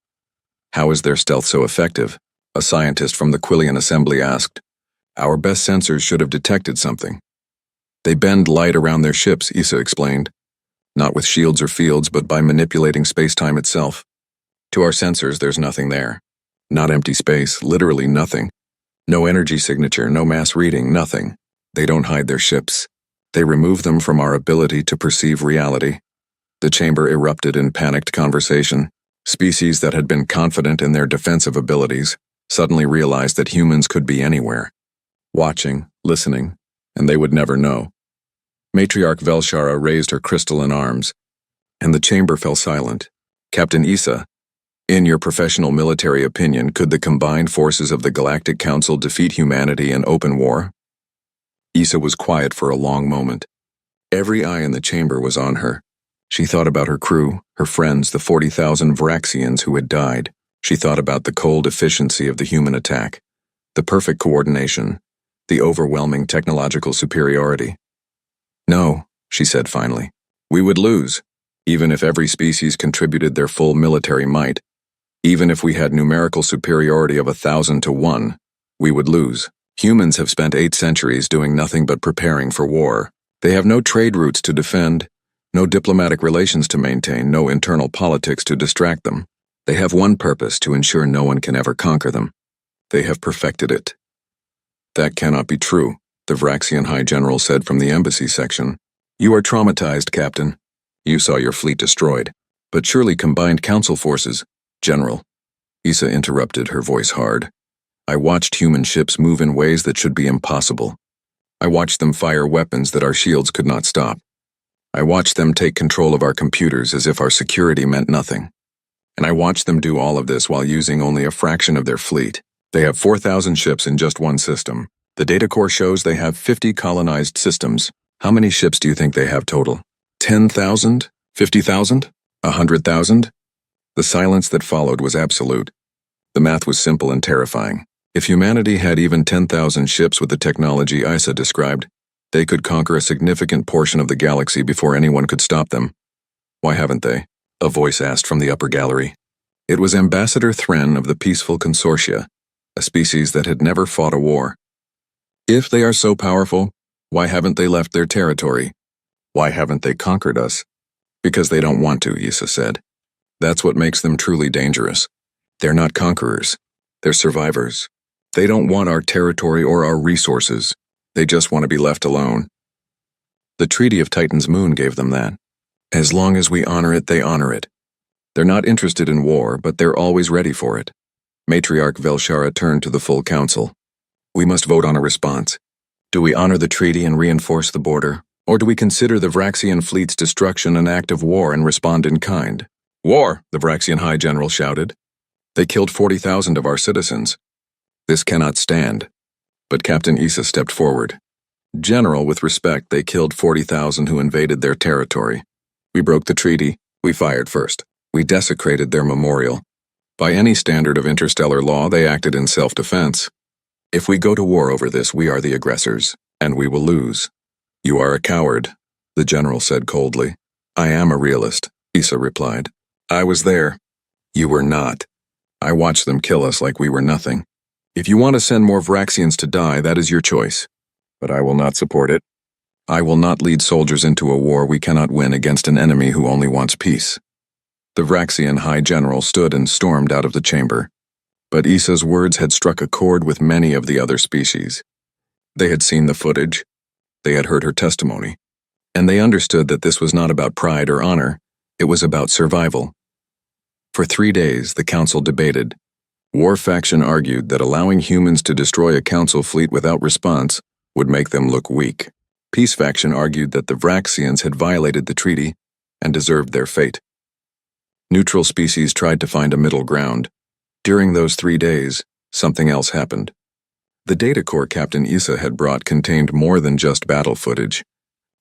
How is their stealth so effective? A scientist from the Quillian Assembly asked. Our best sensors should have detected something. They bend light around their ships, Issa explained. Not with shields or fields, but by manipulating space-time itself. To our sensors, there's nothing there. Not empty space, literally nothing. No energy signature, no mass reading, nothing. They don't hide their ships. They remove them from our ability to perceive reality. The chamber erupted in panicked conversation. Species that had been confident in their defensive abilities suddenly realized that humans could be anywhere. Watching, listening, and they would never know. Matriarch Velshara raised her crystalline arms, and the chamber fell silent. Captain Issa, in your professional military opinion, could the combined forces of the Galactic Council defeat humanity in open war? Issa was quiet for a long moment. Every eye in the chamber was on her. She thought about her crew, her friends, the 40,000 Vraxians who had died. She thought about the cold efficiency of the human attack, the perfect coordination, the overwhelming technological superiority. No, she said finally. We would lose, even if every species contributed their full military might. Even if we had numerical superiority of 1,000 to 1, we would lose. Humans have spent 8 centuries doing nothing but preparing for war. They have no trade routes to defend, no diplomatic relations to maintain, no internal politics to distract them. They have one purpose: to ensure no one can ever conquer them. They have perfected it. That cannot be true, the Vraxian High General said from the embassy section. You are traumatized, Captain. You saw your fleet destroyed. But surely combined council forces, General. Issa interrupted, her voice hard. I watched human ships move in ways that should be impossible. I watched them fire weapons that our shields could not stop. I watched them take control of our computers as if our security meant nothing. And I watched them do all of this while using only a fraction of their fleet. They have 4,000 ships in just one system. The data core shows they have 50 colonized systems. How many ships do you think they have total? 10,000? 50,000? 100,000? The silence that followed was absolute. The math was simple and terrifying. If humanity had even 10,000 ships with the technology Issa described, they could conquer a significant portion of the galaxy before anyone could stop them. Why haven't they? A voice asked from the upper gallery. It was Ambassador Thren of the Peaceful Consortia, a species that had never fought a war. If they are so powerful, why haven't they left their territory? Why haven't they conquered us? Because they don't want to, Issa said. That's what makes them truly dangerous. They're not conquerors. They're survivors. They don't want our territory or our resources. They just want to be left alone. The Treaty of Titan's Moon gave them that. As long as we honor it, they honor it. They're not interested in war, but they're always ready for it. Matriarch Velshara turned to the full council. We must vote on a response. Do we honor the treaty and reinforce the border, or do we consider the Vraxian fleet's destruction an act of war and respond in kind? War, the Vraxian High General shouted. They killed 40,000 of our citizens. This cannot stand. But Captain Issa stepped forward. General, with respect, they killed 40,000 who invaded their territory. We broke the treaty. We fired first. We desecrated their memorial. By any standard of interstellar law, they acted in self-defense. If we go to war over this, we are the aggressors, and we will lose. You are a coward, the general said coldly. I am a realist, Issa replied. I was there. You were not. I watched them kill us like we were nothing. If you want to send more Vraxians to die, that is your choice. But I will not support it. I will not lead soldiers into a war we cannot win against an enemy who only wants peace. The Vraxian High General stood and stormed out of the chamber. But Issa's words had struck a chord with many of the other species. They had seen the footage. They had heard her testimony. And they understood that this was not about pride or honor. It was about survival. For 3 days, the council debated. War faction argued that allowing humans to destroy a council fleet without response would make them look weak. Peace faction argued that the Vraxians had violated the treaty and deserved their fate. Neutral species tried to find a middle ground. During those 3 days, something else happened. The data core Captain Issa had brought contained more than just battle footage.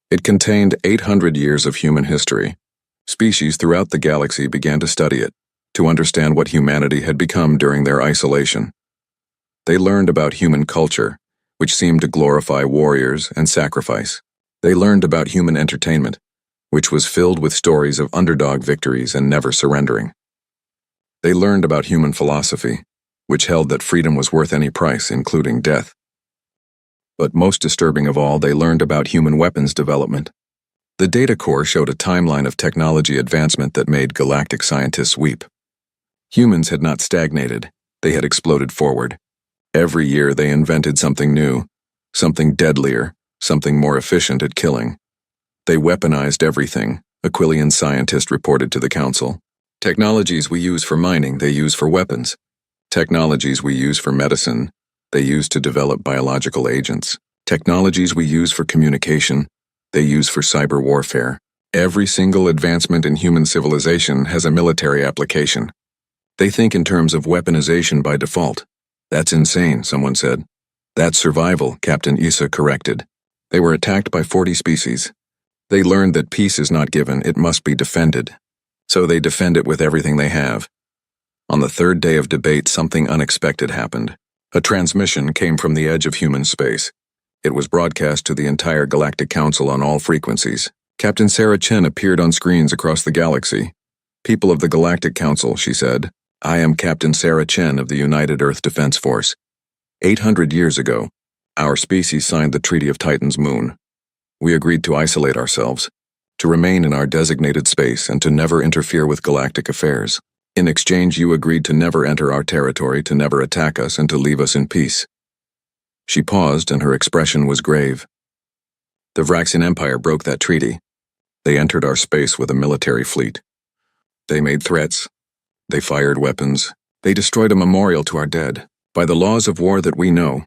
It contained 800 years of human history. Species throughout the galaxy began to study it, to understand what humanity had become during their isolation. They learned about human culture, which seemed to glorify warriors and sacrifice. They learned about human entertainment, which was filled with stories of underdog victories and never surrendering. They learned about human philosophy, which held that freedom was worth any price, including death. But most disturbing of all, they learned about human weapons development. The data core showed a timeline of technology advancement that made galactic scientists weep. Humans had not stagnated, they had exploded forward. Every year they invented something new, something deadlier, something more efficient at killing. They weaponized everything, a Quillian scientist reported to the council. Technologies we use for mining, they use for weapons. Technologies we use for medicine, they use to develop biological agents. Technologies we use for communication, they use for cyber warfare. Every single advancement in human civilization has a military application. They think in terms of weaponization by default. That's insane, someone said. That's survival, Captain Issa corrected. They were attacked by 40 species. They learned that peace is not given, it must be defended. So they defend it with everything they have. On the third day of debate, something unexpected happened. A transmission came from the edge of human space. It was broadcast to the entire Galactic Council on all frequencies. Captain Sarah Chen appeared on screens across the galaxy. "People of the Galactic Council," she said, "I am Captain Sarah Chen of the United Earth Defense Force. 800 years ago, our species signed the Treaty of Titan's Moon. We agreed to isolate ourselves, to remain in our designated space, and to never interfere with galactic affairs. In exchange, you agreed to never enter our territory, to never attack us, and to leave us in peace." She paused, and her expression was grave. "The Vraxian Empire broke that treaty. They entered our space with a military fleet. They made threats. They fired weapons. They destroyed a memorial to our dead. By the laws of war that we know,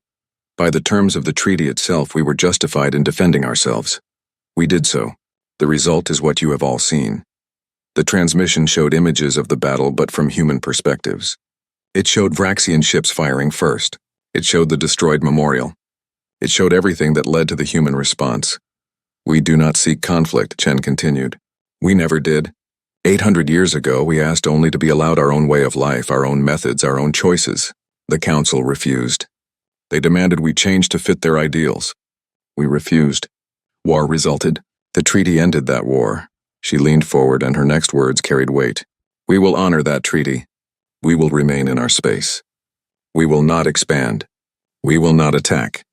by the terms of the treaty itself, we were justified in defending ourselves. We did so. The result is what you have all seen." The transmission showed images of the battle, but from human perspectives. It showed Vraxian ships firing first. It showed the destroyed memorial. It showed everything that led to the human response. "We do not seek conflict," Chen continued. "We never did. 800 years ago, we asked only to be allowed our own way of life, our own methods, our own choices. The Council refused. They demanded we change to fit their ideals. We refused. War resulted. The treaty ended that war." She leaned forward, and her next words carried weight. "We will honor that treaty. We will remain in our space. We will not expand. We will not attack.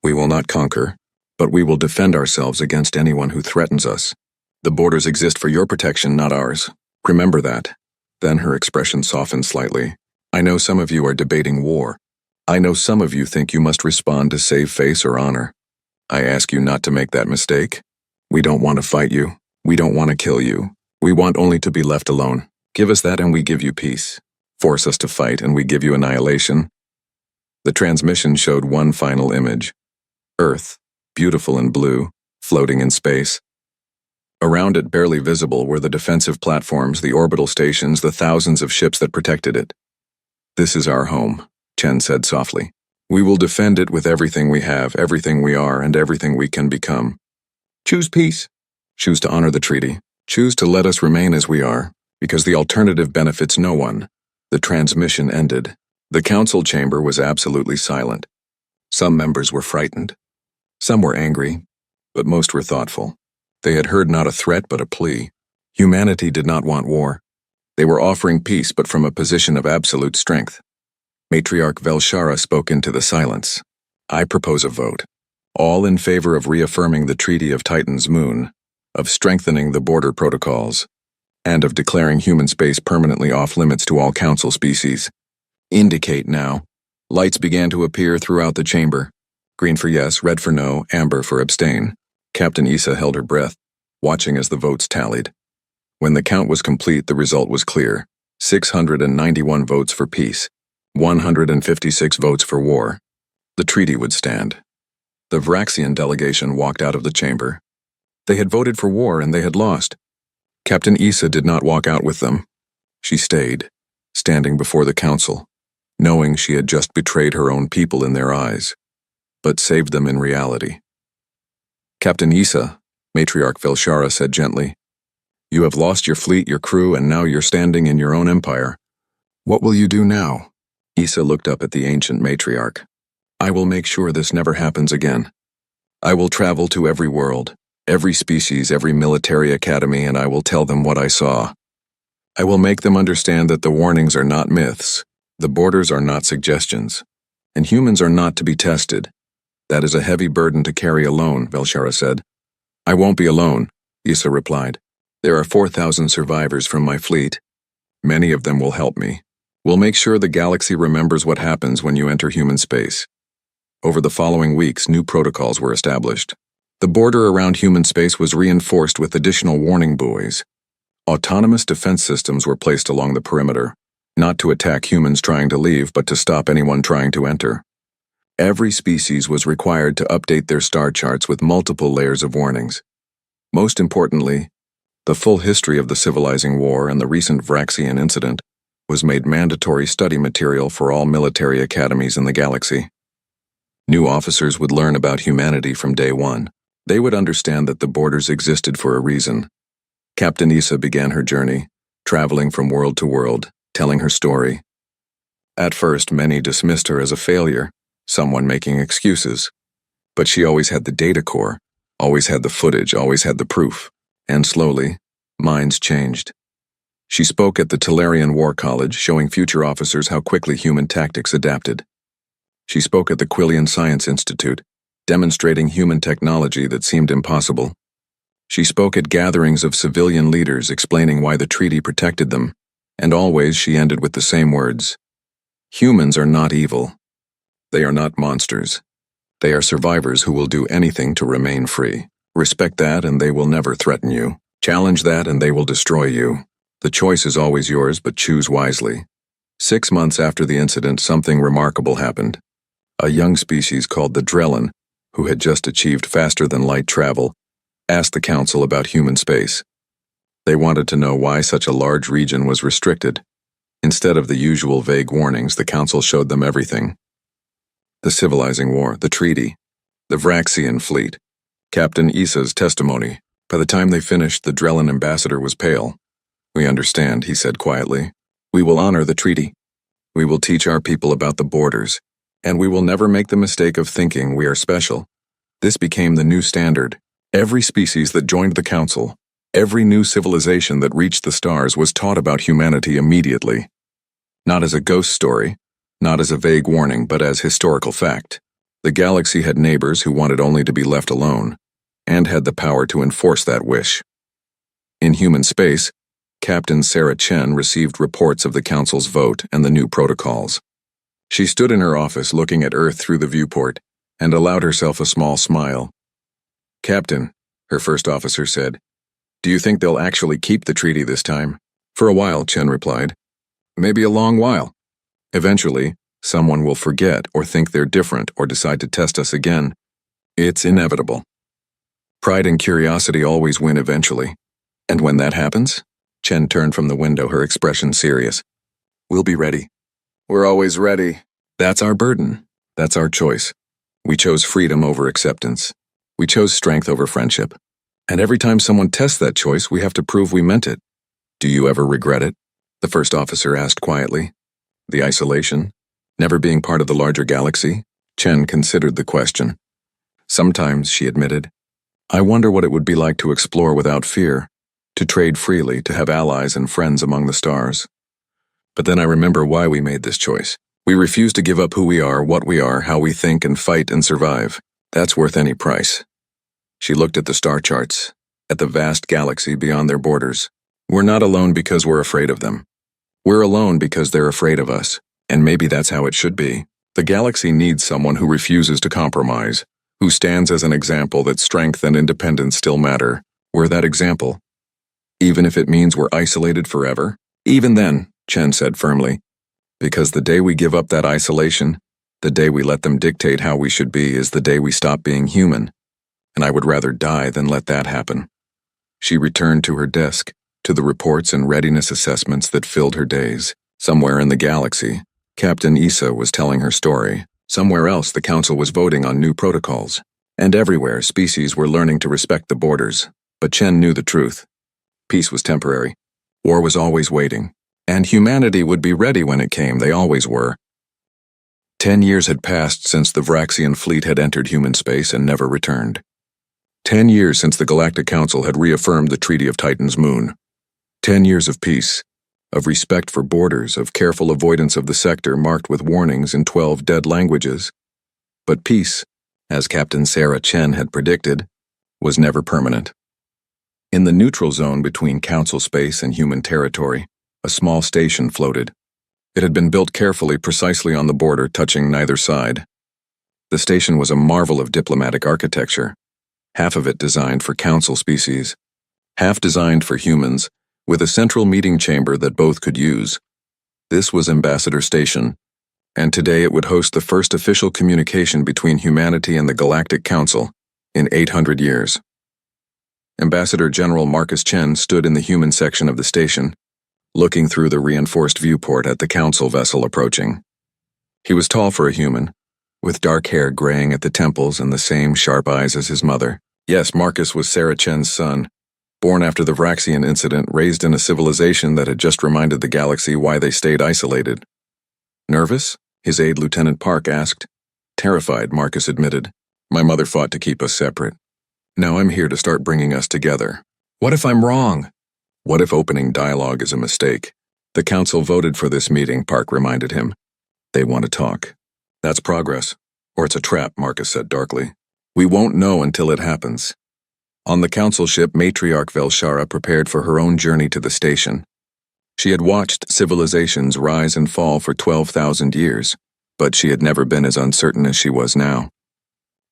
We will not conquer, but we will defend ourselves against anyone who threatens us. The borders exist for your protection, not ours. Remember that." Then her expression softened slightly. "I know some of you are debating war. I know some of you think you must respond to save face or honor. I ask you not to make that mistake. We don't want to fight you. We don't want to kill you. We want only to be left alone. Give us that and we give you peace. Force us to fight and we give you annihilation." The transmission showed one final image. Earth, beautiful and blue, floating in space. Around it, barely visible, were the defensive platforms, the orbital stations, the thousands of ships that protected it. "This is our home," Chen said softly. "We will defend it with everything we have, everything we are, and everything we can become. Choose peace. Choose to honor the treaty. Choose to let us remain as we are, because the alternative benefits no one." The transmission ended. The council chamber was absolutely silent. Some members were frightened. Some were angry, but most were thoughtful. They had heard not a threat but a plea. Humanity did not want war. They were offering peace, but from a position of absolute strength. Matriarch Velshara spoke into the silence. "I propose a vote. All in favor of reaffirming the Treaty of Titan's Moon, of strengthening the border protocols, and of declaring human space permanently off-limits to all council species. Indicate now." Lights began to appear throughout the chamber. Green for yes, red for no, amber for abstain. Captain Issa held her breath, watching as the votes tallied. When the count was complete, the result was clear. 691 votes for peace, 156 votes for war. The treaty would stand. The Vraxian delegation walked out of the chamber. They had voted for war and they had lost. Captain Issa did not walk out with them. She stayed, standing before the council, knowing she had just betrayed her own people in their eyes, but saved them in reality. "Captain Issa," Matriarch Velshara said gently, "you have lost your fleet, your crew, and now you're standing in your own empire. What will you do now?" Issa looked up at the ancient matriarch. "I will make sure this never happens again. I will travel to every world, every species, every military academy, and I will tell them what I saw. I will make them understand that the warnings are not myths, the borders are not suggestions, and humans are not to be tested. That is a heavy burden to carry alone," Velshara said. "I won't be alone," Issa replied. "There are 4,000 survivors from my fleet. Many of them will help me. We'll make sure the galaxy remembers what happens when you enter human space." Over the following weeks, new protocols were established. The border around human space was reinforced with additional warning buoys. Autonomous defense systems were placed along the perimeter, not to attack humans trying to leave, but to stop anyone trying to enter. Every species was required to update their star charts with multiple layers of warnings. Most importantly, the full history of the civilizing war and the recent Vraxian incident was made mandatory study material for all military academies in the galaxy. New officers would learn about humanity from day one. They would understand that the borders existed for a reason. Captain Issa began her journey, traveling from world to world, telling her story. At first, many dismissed her as a failure, someone making excuses. But she always had the data core, always had the footage, always had the proof. And slowly, minds changed. She spoke at the Talarian War College, showing future officers how quickly human tactics adapted. She spoke at the Quillian Science Institute, demonstrating human technology that seemed impossible. She spoke at gatherings of civilian leaders, explaining why the treaty protected them, and always she ended with the same words. Humans are not evil. They are not monsters. They are survivors who will do anything to remain free. Respect that and they will never threaten you. Challenge that and they will destroy you. The choice is always yours, but choose wisely. 6 months after the incident, something remarkable happened. A young species called the Drellin, who had just achieved faster-than-light travel, asked the Council about human space. They wanted to know why such a large region was restricted. Instead of the usual vague warnings, the Council showed them everything. The civilizing war, the treaty, the Vraxian fleet, Captain Issa's testimony. By the time they finished, the Drellin ambassador was pale. We understand, he said quietly. We will honor the treaty. We will teach our people about the borders, and we will never make the mistake of thinking we are special. This became the new standard. Every species that joined the Council, every new civilization that reached the stars was taught about humanity immediately. Not as a ghost story, not as a vague warning, but as historical fact. The galaxy had neighbors who wanted only to be left alone, and had the power to enforce that wish. In human space, Captain Sarah Chen received reports of the Council's vote and the new protocols. She stood in her office looking at Earth through the viewport, and allowed herself a small smile. Captain, her first officer said, do you think they'll actually keep the treaty this time? For a while, Chen replied. Maybe a long while. Eventually, someone will forget or think they're different or decide to test us again. It's inevitable. Pride and curiosity always win eventually. And when that happens, Chen turned from the window, her expression serious. We'll be ready. We're always ready. That's our burden. That's our choice. We chose freedom over acceptance. We chose strength over friendship. And every time someone tests that choice, we have to prove we meant it. Do you ever regret it? The first officer asked quietly. The isolation? Never being part of the larger galaxy? Chen considered the question. Sometimes, she admitted. I wonder what it would be like to explore without fear, to trade freely, to have allies and friends among the stars. But then I remember why we made this choice. We refuse to give up who we are, what we are, how we think and fight and survive. That's worth any price. She looked at the star charts, at the vast galaxy beyond their borders. We're not alone because we're afraid of them. We're alone because they're afraid of us, and maybe that's how it should be. The galaxy needs someone who refuses to compromise, who stands as an example that strength and independence still matter. We're that example. Even if it means we're isolated forever? Even then, Chen said firmly, because the day we give up that isolation, the day we let them dictate how we should be is the day we stop being human. And I would rather die than let that happen. She returned to her desk, to the reports and readiness assessments that filled her days. Somewhere in the galaxy, Captain Issa was telling her story. Somewhere else, the Council was voting on new protocols. And everywhere, species were learning to respect the borders. But Chen knew the truth. Peace was temporary. War was always waiting. And humanity would be ready when it came. They always were. 10 years had passed since the Vraxian fleet had entered human space and never returned. 10 years since the Galactic Council had reaffirmed the Treaty of Titan's moon. 10 years of peace, of respect for borders, of careful avoidance of the sector marked with warnings in 12 dead languages. But peace, as Captain Sarah Chen had predicted, was never permanent. In the neutral zone between Council space and human territory, a small station floated. It had been built carefully, precisely on the border, touching neither side. The station was a marvel of diplomatic architecture, half of it designed for Council species, half designed for humans, with a central meeting chamber that both could use. This was Ambassador Station, and today it would host the first official communication between humanity and the Galactic Council in 800 years. Ambassador General Marcus Chen stood in the human section of the station, looking through the reinforced viewport at the Council vessel approaching. He was tall for a human, with dark hair graying at the temples and the same sharp eyes as his mother. Yes, Marcus was Sarah Chen's son, born after the Vraxian incident, raised in a civilization that had just reminded the galaxy why they stayed isolated. Nervous? His aide Lieutenant Park asked. Terrified, Marcus admitted. My mother fought to keep us separate. Now I'm here to start bringing us together. What if I'm wrong? What if opening dialogue is a mistake? The council voted for this meeting, Park reminded him. They want to talk. That's progress. Or it's a trap, Marcus said darkly. We won't know until it happens. On the council ship, Matriarch Velshara prepared for her own journey to the station. She had watched civilizations rise and fall for 12,000 years, but she had never been as uncertain as she was now.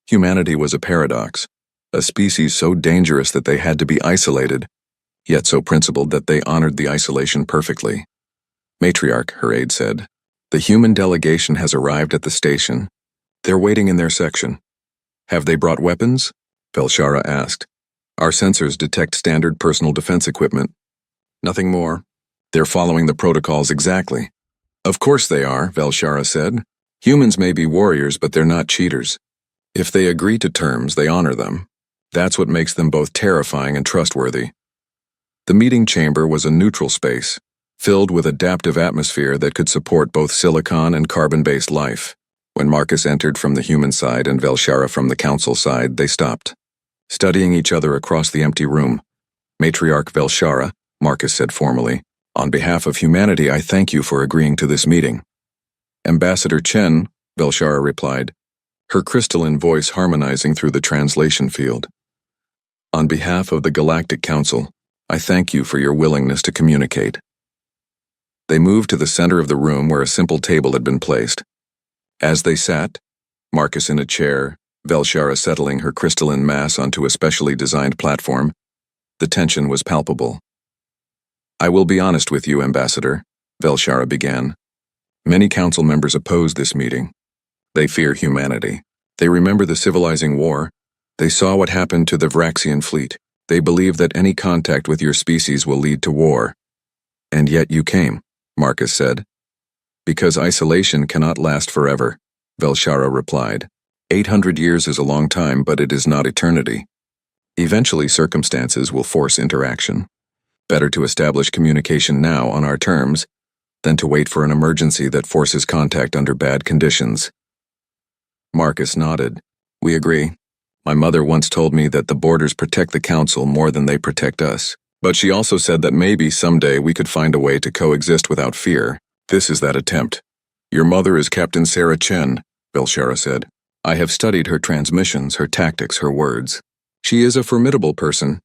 Humanity was a paradox, a species so dangerous that they had to be isolated, yet so principled that they honored the isolation perfectly. Matriarch, her aide said, the human delegation has arrived at the station. They're waiting in their section. Have they brought weapons? Velshara asked. Our sensors detect standard personal defense equipment. Nothing more. They're following the protocols exactly. Of course they are, Velshara said. Humans may be warriors, but they're not cheaters. If they agree to terms, they honor them. That's what makes them both terrifying and trustworthy. The meeting chamber was a neutral space, filled with adaptive atmosphere that could support both silicon and carbon-based life. When Marcus entered from the human side and Velshara from the council side, they stopped, studying each other across the empty room. Matriarch Velshara, Marcus said formally, on behalf of humanity, I thank you for agreeing to this meeting. Ambassador Chen, Velshara replied, her crystalline voice harmonizing through the translation field. On behalf of the Galactic Council, I thank you for your willingness to communicate. They moved to the center of the room where a simple table had been placed. As they sat, Marcus in a chair, Velshara settling her crystalline mass onto a specially designed platform, the tension was palpable. I will be honest with you, Ambassador, Velshara began. Many council members oppose this meeting. They fear humanity. They remember the civilizing war. They saw what happened to the Vraxian fleet. They believe that any contact with your species will lead to war. And yet you came, Marcus said. Because isolation cannot last forever, Velshara replied. 800 years is a long time, but it is not eternity. Eventually circumstances will force interaction. Better to establish communication now on our terms than to wait for an emergency that forces contact under bad conditions. Marcus nodded. We agree. My mother once told me that the borders protect the council more than they protect us. But she also said that maybe someday we could find a way to coexist without fear. This is that attempt. Your mother is Captain Sarah Chen, Velshara said. I have studied her transmissions, her tactics, her words. She is a formidable person.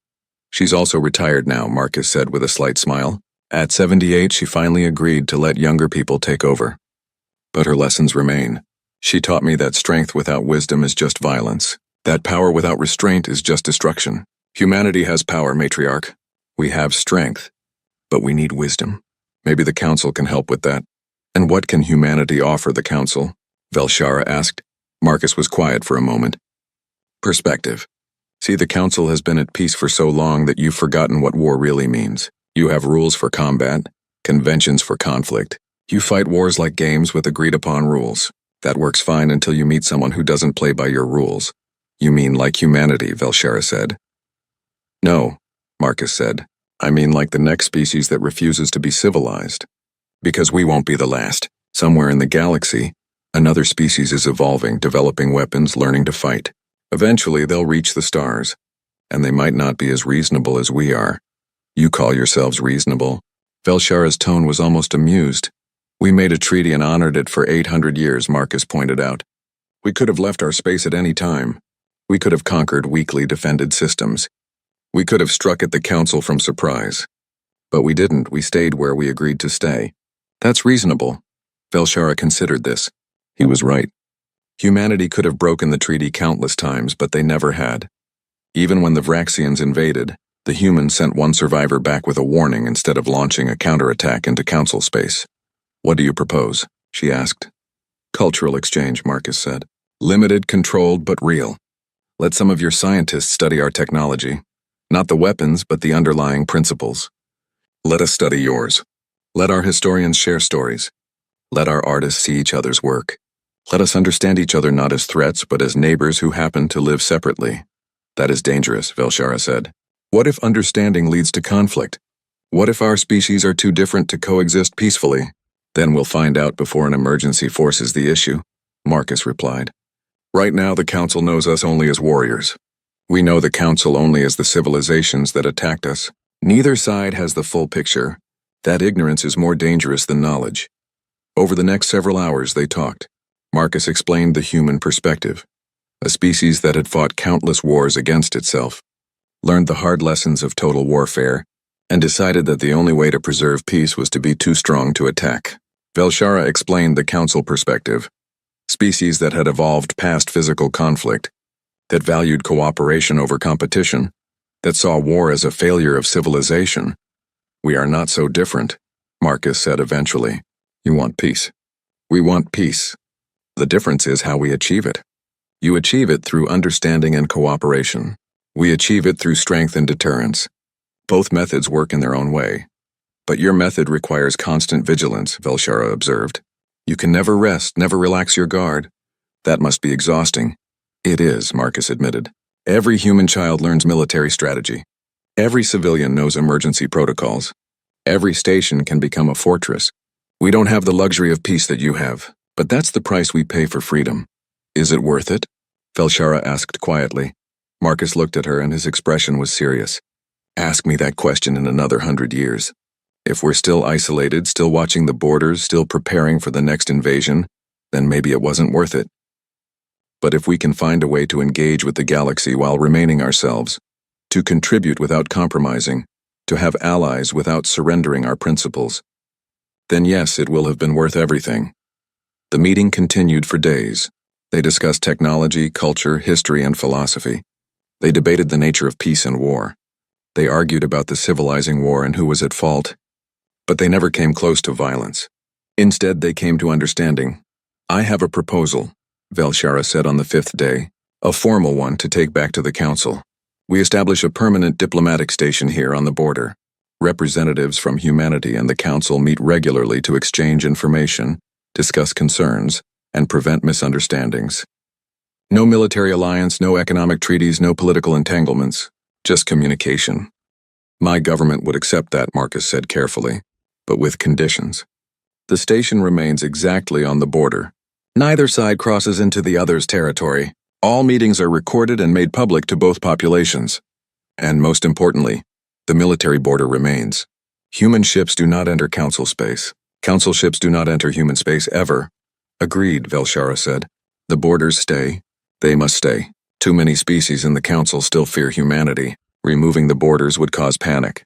She's also retired now, Marcus said with a slight smile. At 78, she finally agreed to let younger people take over. But her lessons remain. She taught me that strength without wisdom is just violence. That power without restraint is just destruction. Humanity has power, Matriarch. We have strength, but we need wisdom. Maybe the Council can help with that. And what can humanity offer the Council? Velshara asked. Marcus was quiet for a moment. Perspective. See, the Council has been at peace for so long that you've forgotten what war really means. You have rules for combat, conventions for conflict. You fight wars like games with agreed-upon rules. That works fine until you meet someone who doesn't play by your rules. You mean like humanity, Velshara said. No, Marcus said. I mean like the next species that refuses to be civilized. Because we won't be the last. Somewhere in the galaxy, another species is evolving, developing weapons, learning to fight. Eventually, they'll reach the stars. And they might not be as reasonable as we are. You call yourselves reasonable? Velshara's tone was almost amused. We made a treaty and honored it for 800 years, Marcus pointed out. We could have left our space at any time. We could have conquered weakly defended systems. We could have struck at the Council from surprise. But we didn't. We stayed where we agreed to stay. That's reasonable. Velshara considered this. He was right. Humanity could have broken the treaty countless times, but they never had. Even when the Vraxians invaded, the humans sent one survivor back with a warning instead of launching a counterattack into Council space. What do you propose? She asked. Cultural exchange, Marcus said. Limited, controlled, but real. Let some of your scientists study our technology. Not the weapons, but the underlying principles. Let us study yours. Let our historians share stories. Let our artists see each other's work. Let us understand each other not as threats, but as neighbors who happen to live separately. That is dangerous, Velshara said. What if understanding leads to conflict? What if our species are too different to coexist peacefully? Then we'll find out before an emergency forces the issue, Marcus replied. Right now the Council knows us only as warriors. We know the Council only as the civilizations that attacked us. Neither side has the full picture. That ignorance is more dangerous than knowledge. Over the next several hours they talked. Marcus explained the human perspective. A species that had fought countless wars against itself, learned the hard lessons of total warfare, and decided that the only way to preserve peace was to be too strong to attack. Velshara explained the Council perspective. Species that had evolved past physical conflict, that valued cooperation over competition, that saw war as a failure of civilization. We are not so different, Marcus said eventually. You want peace. We want peace. The difference is how we achieve it. You achieve it through understanding and cooperation. We achieve it through strength and deterrence. Both methods work in their own way. But your method requires constant vigilance, Velshara observed. You can never rest, never relax your guard. That must be exhausting. It is, Marcus admitted. Every human child learns military strategy. Every civilian knows emergency protocols. Every station can become a fortress. We don't have the luxury of peace that you have, but that's the price we pay for freedom. Is it worth it? Velshara asked quietly. Marcus looked at her and his expression was serious. Ask me that question in another 100 years. If we're still isolated, still watching the borders, still preparing for the next invasion, then maybe it wasn't worth it. But if we can find a way to engage with the galaxy while remaining ourselves, to contribute without compromising, to have allies without surrendering our principles, then yes, it will have been worth everything. The meeting continued for days. They discussed technology, culture, history, and philosophy. They debated the nature of peace and war. They argued about the civilizing war and who was at fault. But they never came close to violence. Instead, they came to understanding. I have a proposal, Velshara said on the 5th day, a formal one to take back to the Council. We establish a permanent diplomatic station here on the border. Representatives from humanity and the Council meet regularly to exchange information, discuss concerns, and prevent misunderstandings. No military alliance, no economic treaties, no political entanglements, just communication. My government would accept that, Marcus said carefully, but with conditions. The station remains exactly on the border. Neither side crosses into the other's territory. All meetings are recorded and made public to both populations. And most importantly, the military border remains. Human ships do not enter Council space. Council ships do not enter human space ever. Agreed, Velshara said. The borders stay. They must stay. Too many species in the Council still fear humanity. Removing the borders would cause panic.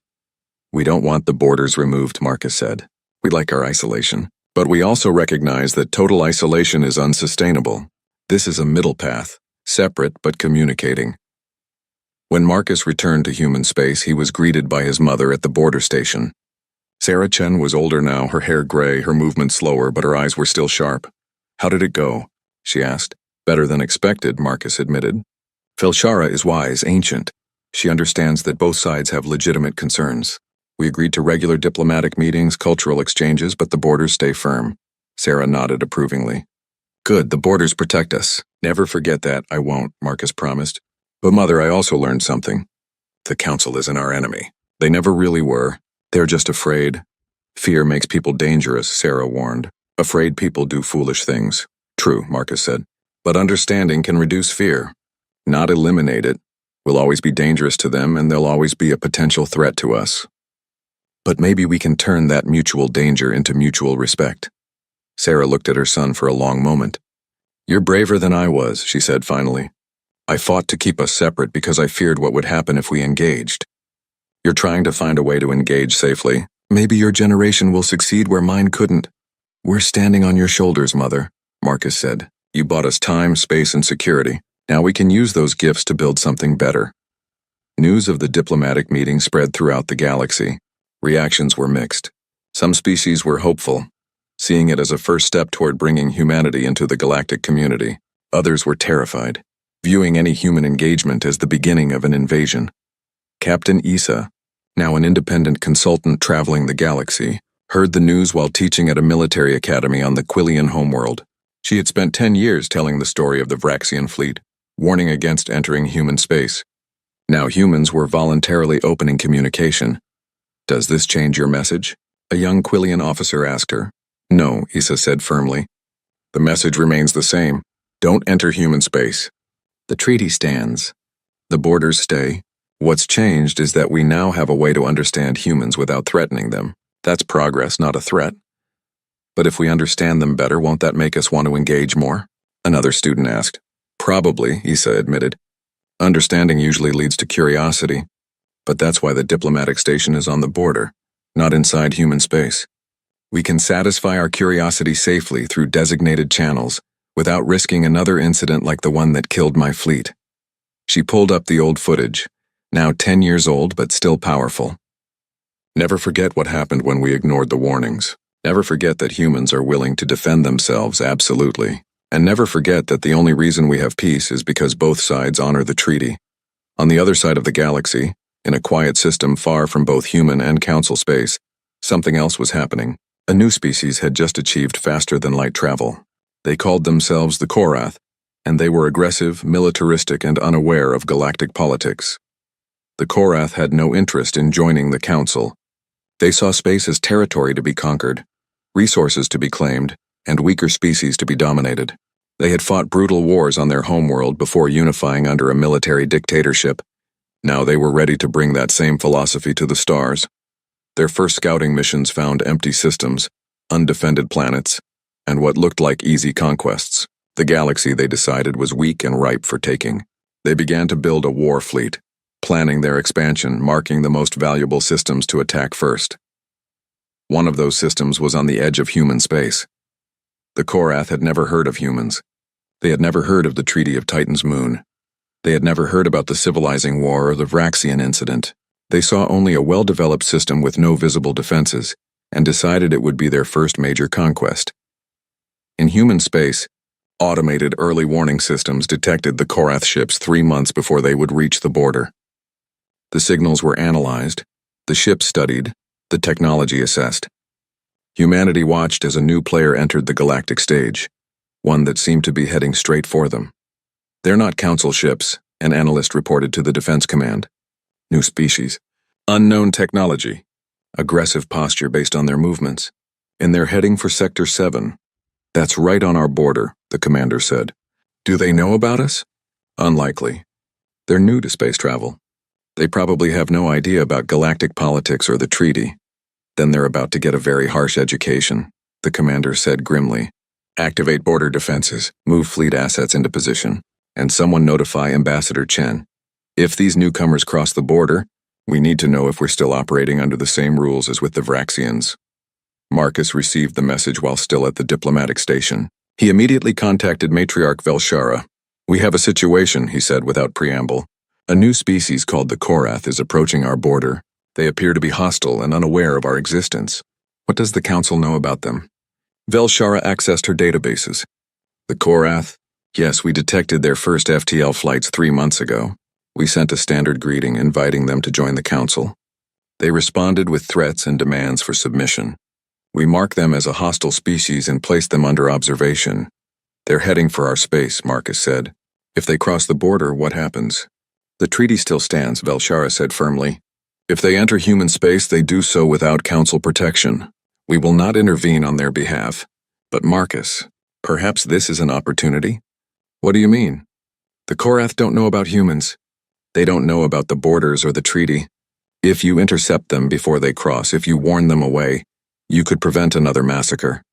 We don't want the borders removed, Marcus said. We like our isolation. But we also recognize that total isolation is unsustainable. This is a middle path, separate but communicating. When Marcus returned to human space, he was greeted by his mother at the border station. Sarah Chen was older now, her hair gray, her movements slower, but her eyes were still sharp. How did it go? She asked. Better than expected, Marcus admitted. Velshara is wise, ancient. She understands that both sides have legitimate concerns. We agreed to regular diplomatic meetings, cultural exchanges, but the borders stay firm. Sarah nodded approvingly. Good, the borders protect us. Never forget that. I won't, Marcus promised. But Mother, I also learned something. The Council isn't our enemy. They never really were. They're just afraid. Fear makes people dangerous, Sarah warned. Afraid people do foolish things. True, Marcus said. But understanding can reduce fear. Not eliminate it. We'll always be dangerous to them, and they'll always be a potential threat to us. But maybe we can turn that mutual danger into mutual respect. Sarah looked at her son for a long moment. You're braver than I was, she said finally. I fought to keep us separate because I feared what would happen if we engaged. You're trying to find a way to engage safely. Maybe your generation will succeed where mine couldn't. We're standing on your shoulders, Mother, Marcus said. You bought us time, space, and security. Now we can use those gifts to build something better. News of the diplomatic meeting spread throughout the galaxy. Reactions were mixed. Some species were hopeful, seeing it as a first step toward bringing humanity into the galactic community. Others were terrified, viewing any human engagement as the beginning of an invasion. Captain Issa, now an independent consultant traveling the galaxy, heard the news while teaching at a military academy on the Quillian homeworld. She had spent 10 years telling the story of the Vraxian fleet, warning against entering human space. Now humans were voluntarily opening communication. "Does this change your message?" a young Quillian officer asked her. "No," Issa said firmly. "The message remains the same. Don't enter human space." The treaty stands. The borders stay. What's changed is that we now have a way to understand humans without threatening them. That's progress, not a threat. "But if we understand them better, won't that make us want to engage more?" another student asked. "Probably," Issa admitted. "Understanding usually leads to curiosity. But that's why the diplomatic station is on the border, not inside human space. We can satisfy our curiosity safely through designated channels, without risking another incident like the one that killed my fleet." She pulled up the old footage, now 10 years old but still powerful. "Never forget what happened when we ignored the warnings. Never forget that humans are willing to defend themselves absolutely. And never forget that the only reason we have peace is because both sides honor the treaty." On the other side of the galaxy, in a quiet system far from both human and council space, something else was happening. A new species had just achieved faster-than-light travel. They called themselves the Korath, and they were aggressive, militaristic, and unaware of galactic politics. The Korath had no interest in joining the council. They saw space as territory to be conquered, resources to be claimed, and weaker species to be dominated. They had fought brutal wars on their homeworld before unifying under a military dictatorship. Now they were ready to bring that same philosophy to the stars. Their first scouting missions found empty systems, undefended planets, and what looked like easy conquests. The galaxy, they decided, was weak and ripe for taking. They began to build a war fleet, planning their expansion, marking the most valuable systems to attack first. One of those systems was on the edge of human space. The Korath had never heard of humans. They had never heard of the Treaty of Titan's moon. They had never heard about the civilizing war or the Vraxian incident. They saw only a well-developed system with no visible defenses, and decided it would be their first major conquest. In human space, automated early warning systems detected the Korath ships 3 months before they would reach the border. The signals were analyzed, the ships studied, the technology assessed. Humanity watched as a new player entered the galactic stage, one that seemed to be heading straight for them. "They're not council ships," an analyst reported to the Defense Command. "New species. Unknown technology. Aggressive posture based on their movements. And they're heading for Sector 7. "That's right on our border," the commander said. "Do they know about us?" "Unlikely. They're new to space travel. They probably have no idea about galactic politics or the treaty. Then they're about to get a very harsh education," the commander said grimly. "Activate border defenses, move fleet assets into position, and someone notify Ambassador Chen. If these newcomers cross the border, we need to know if we're still operating under the same rules as with the Vraxians." Marcus received the message while still at the diplomatic station. He immediately contacted Matriarch Velshara. "We have a situation," he said without preamble. "A new species called the Korath is approaching our border. They appear to be hostile and unaware of our existence. What does the Council know about them?" Velshara accessed her databases. "The Korath? Yes, we detected their first FTL flights 3 months ago. We sent a standard greeting inviting them to join the Council. They responded with threats and demands for submission. We marked them as a hostile species and placed them under observation. They're heading for our space," Marcus said. "If they cross the border, what happens?" "The treaty still stands," Velshara said firmly. "If they enter human space, they do so without Council protection. We will not intervene on their behalf. But Marcus, perhaps this is an opportunity?" "What do you mean?" "The Korath don't know about humans. They don't know about the borders or the treaty. If you intercept them before they cross, if you warn them away, you could prevent another massacre.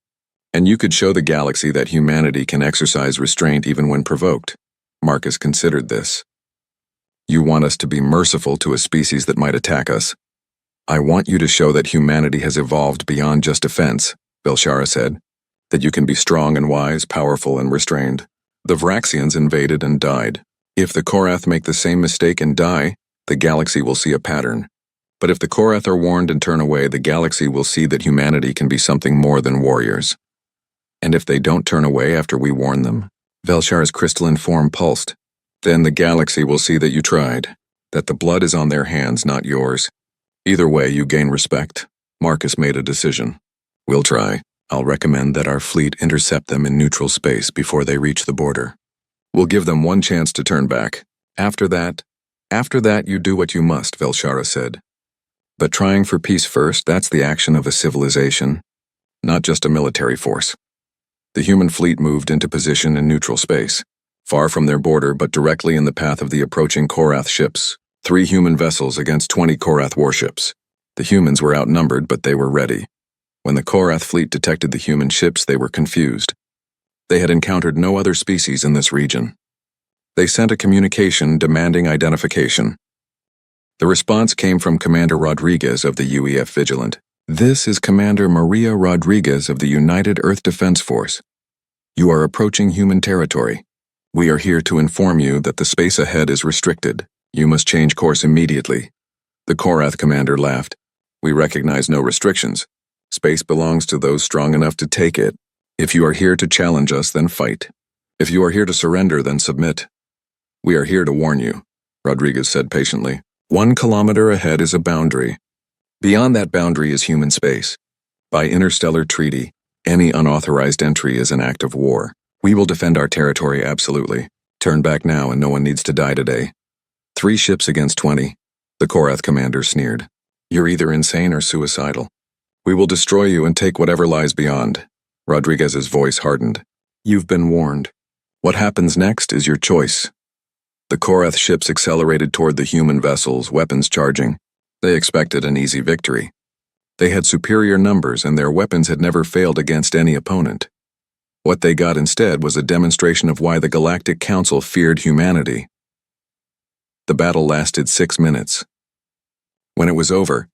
And you could show the galaxy that humanity can exercise restraint even when provoked." Marcus considered this. "You want us to be merciful to a species that might attack us?" "I want you to show that humanity has evolved beyond just defense," Velshara said. "That you can be strong and wise, powerful and restrained. The Vraxians invaded and died. If the Korath make the same mistake and die, the galaxy will see a pattern. But if the Korath are warned and turn away, the galaxy will see that humanity can be something more than warriors. And if they don't turn away after we warn them," Velshara's crystalline form pulsed, "then the galaxy will see that you tried, that the blood is on their hands, not yours. Either way, you gain respect." Marcus made a decision. "We'll try. I'll recommend that our fleet intercept them in neutral space before they reach the border. We'll give them one chance to turn back. After that, After that, you do what you must, Velshara said. But trying for peace first, that's the action of a civilization, not just a military force. The human fleet moved into position in neutral space, far from their border but directly in the path of the approaching Korath ships. 3 human vessels against 20 Korath warships. The humans were outnumbered, but they were ready. When the Korath fleet detected the human ships, they were confused. They had encountered no other species in this region. They sent a communication demanding identification. The response came from Commander Rodriguez of the UEF Vigilant. This is Commander Maria Rodriguez of the United Earth Defense Force. You are approaching human territory. We are here to inform you that the space ahead is restricted. You must change course immediately. The Korath commander laughed. We recognize no restrictions. Space belongs to those strong enough to take it. If you are here to challenge us, then fight. If you are here to surrender, then submit. We are here to warn you, Rodriguez said patiently. 1 kilometer ahead is a boundary. Beyond that boundary is human space. By interstellar treaty, any unauthorized entry is an act of war. We will defend our territory absolutely. Turn back now and no one needs to die today. 3 ships against 20, the Korath commander sneered. You're either insane or suicidal. We will destroy you and take whatever lies beyond. Rodriguez's voice hardened. You've been warned. What happens next is your choice. The Korath ships accelerated toward the human vessels, weapons charging. They expected an easy victory. They had superior numbers and their weapons had never failed against any opponent. What they got instead was a demonstration of why the Galactic Council feared humanity. The battle lasted 6 minutes. When it was over,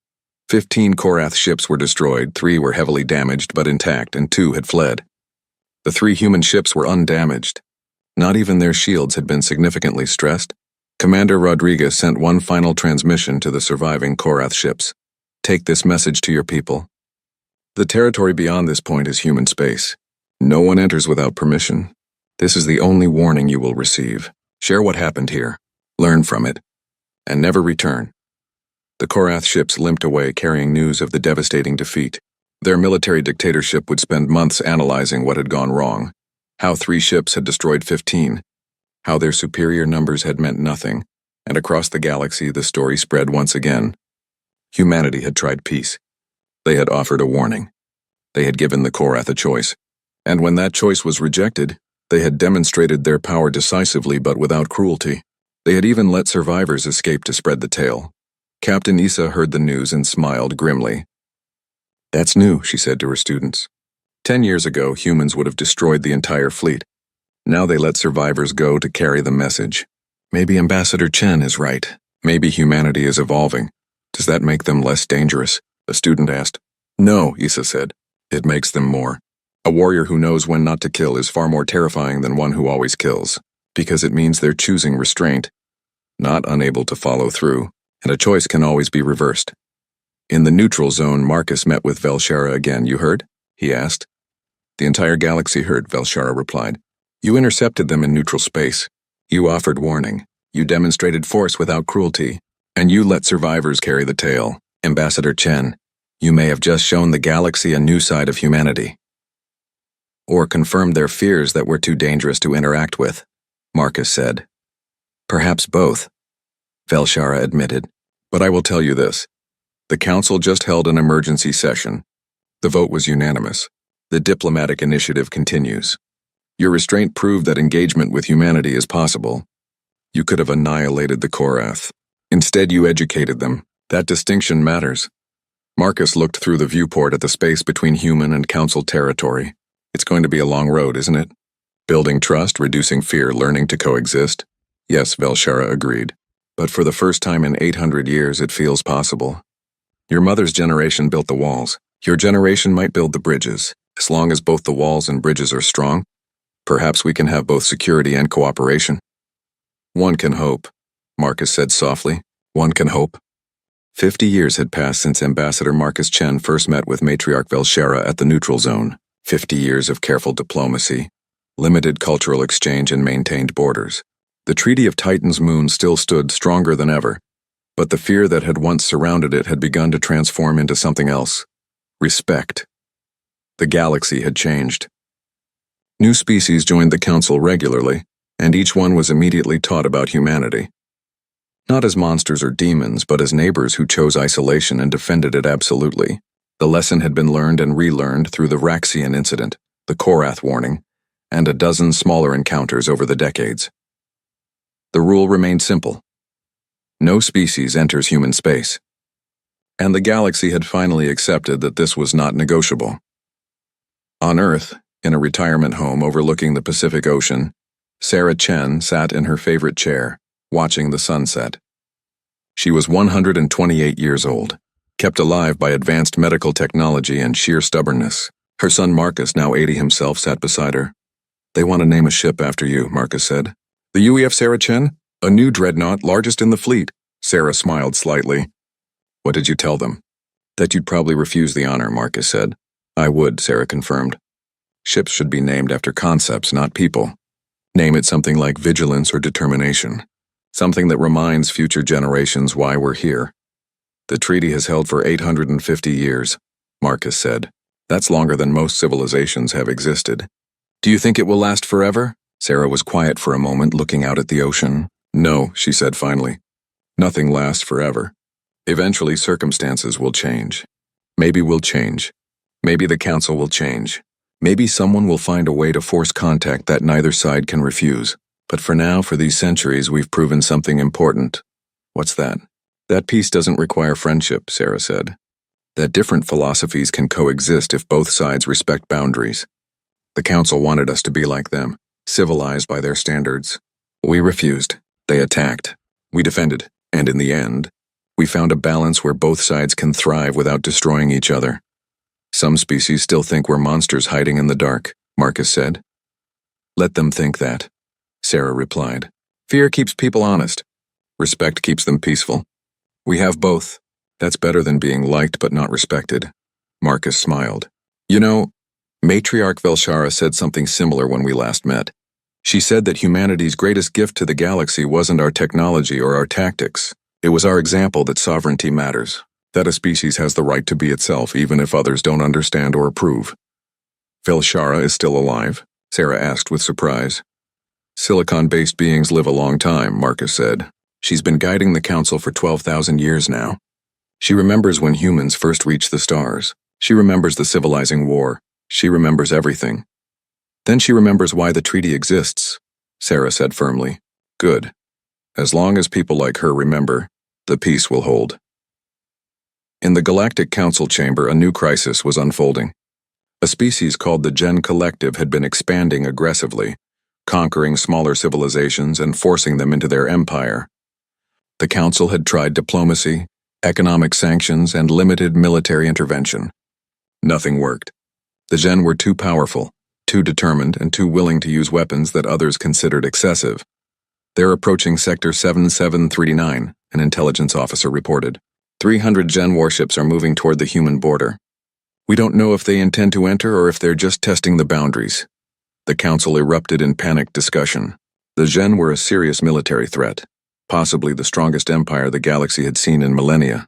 15 Korath ships were destroyed, 3 were heavily damaged but intact, and 2 had fled. The 3 human ships were undamaged. Not even their shields had been significantly stressed. Commander Rodriguez sent one final transmission to the surviving Korath ships. Take this message to your people. The territory beyond this point is human space. No one enters without permission. This is the only warning you will receive. Share what happened here. Learn from it. And never return. The Korath ships limped away carrying news of the devastating defeat. Their military dictatorship would spend months analyzing what had gone wrong. How 3 ships had destroyed 15. How their superior numbers had meant nothing. And across the galaxy the story spread once again. Humanity had tried peace. They had offered a warning. They had given the Korath a choice. And when that choice was rejected, they had demonstrated their power decisively but without cruelty. They had even let survivors escape to spread the tale. Captain Issa heard the news and smiled grimly. That's new, she said to her students. 10 years ago, humans would have destroyed the entire fleet. Now they let survivors go to carry the message. Maybe Ambassador Chen is right. Maybe humanity is evolving. Does that make them less dangerous? A student asked. No, Issa said. It makes them more. A warrior who knows when not to kill is far more terrifying than one who always kills, because it means they're choosing restraint, not unable to follow through, and a choice can always be reversed. In the neutral zone, Marcus met with Velshara again. You heard? He asked. The entire galaxy heard, Velshara replied. You intercepted them in neutral space. You offered warning. You demonstrated force without cruelty. And you let survivors carry the tale. Ambassador Chen, you may have just shown the galaxy a new side of humanity. Or confirmed their fears that we're too dangerous to interact with, Marcus said. Perhaps both, Velshara admitted. But I will tell you this. The Council just held an emergency session. The vote was unanimous. The diplomatic initiative continues. Your restraint proved that engagement with humanity is possible. You could have annihilated the Korath. Instead, you educated them. That distinction matters. Marcus looked through the viewport at the space between human and Council territory. It's going to be a long road, isn't it? Building trust, reducing fear, learning to coexist. Yes, Velshara agreed. But for the first time in 800 years, it feels possible. Your mother's generation built the walls. Your generation might build the bridges. As long as both the walls and bridges are strong, perhaps we can have both security and cooperation. One can hope, Marcus said softly. One can hope. 50 years had passed since Ambassador Marcus Chen first met with Matriarch Velshara at the neutral zone. 50 years of careful diplomacy, limited cultural exchange and maintained borders. The Treaty of Titan's moon still stood stronger than ever, but the fear that had once surrounded it had begun to transform into something else. Respect. The galaxy had changed. New species joined the Council regularly, and each one was immediately taught about humanity. Not as monsters or demons, but as neighbors who chose isolation and defended it absolutely. The lesson had been learned and relearned through the Raxian incident, the Korath warning, and a dozen smaller encounters over the decades. The rule remained simple. No species enters human space. And the galaxy had finally accepted that this was not negotiable. On Earth, in a retirement home overlooking the Pacific Ocean, Sarah Chen sat in her favorite chair, watching the sunset. She was 128 years old, kept alive by advanced medical technology and sheer stubbornness. Her son Marcus, now 80 himself, sat beside her. "They want to name a ship after you," Marcus said. "The UEF Sarah Chen? A new dreadnought, largest in the fleet." Sarah smiled slightly. "What did you tell them?" "That you'd probably refuse the honor," Marcus said. "I would," Sarah confirmed. "Ships should be named after concepts, not people. Name it something like vigilance or determination. Something that reminds future generations why we're here." "The treaty has held for 850 years, Marcus said. "That's longer than most civilizations have existed." "Do you think it will last forever?" Sarah was quiet for a moment, looking out at the ocean. "No," she said finally. "Nothing lasts forever. Eventually circumstances will change. Maybe we'll change. Maybe the Council will change. Maybe someone will find a way to force contact that neither side can refuse. But for now, for these centuries, we've proven something important." "What's that?" "That peace doesn't require friendship," Sarah said. "That different philosophies can coexist if both sides respect boundaries. The Council wanted us to be like them, civilized by their standards. We refused. They attacked. We defended. And in the end, we found a balance where both sides can thrive without destroying each other." "Some species still think we're monsters hiding in the dark," Marcus said. "Let them think that," Sarah replied. "Fear keeps people honest. Respect keeps them peaceful. We have both. That's better than being liked but not respected." Marcus smiled. "You know, Matriarch Velshara said something similar when we last met. She said that humanity's greatest gift to the galaxy wasn't our technology or our tactics. It was our example that sovereignty matters, that a species has the right to be itself even if others don't understand or approve." "Velshara is still alive?" Sarah asked with surprise. "Silicon-based beings live a long time," Marcus said. "She's been guiding the Council for 12,000 years now. She remembers when humans first reached the stars. She remembers the civilizing war. She remembers everything. Then she remembers why the treaty exists," Sarah said firmly. "Good. As long as people like her remember, the peace will hold." In the Galactic Council chamber, a new crisis was unfolding. A species called the Gen Collective had been expanding aggressively, conquering smaller civilizations and forcing them into their empire. The Council had tried diplomacy, economic sanctions, and limited military intervention. Nothing worked. The Gen were too powerful, too determined, and too willing to use weapons that others considered excessive. "They're approaching Sector 7739, an intelligence officer reported. 300 Gen warships are moving toward the human border. We don't know if they intend to enter or if they're just testing the boundaries." The Council erupted in panicked discussion. The Gen were a serious military threat, possibly the strongest empire the galaxy had seen in millennia.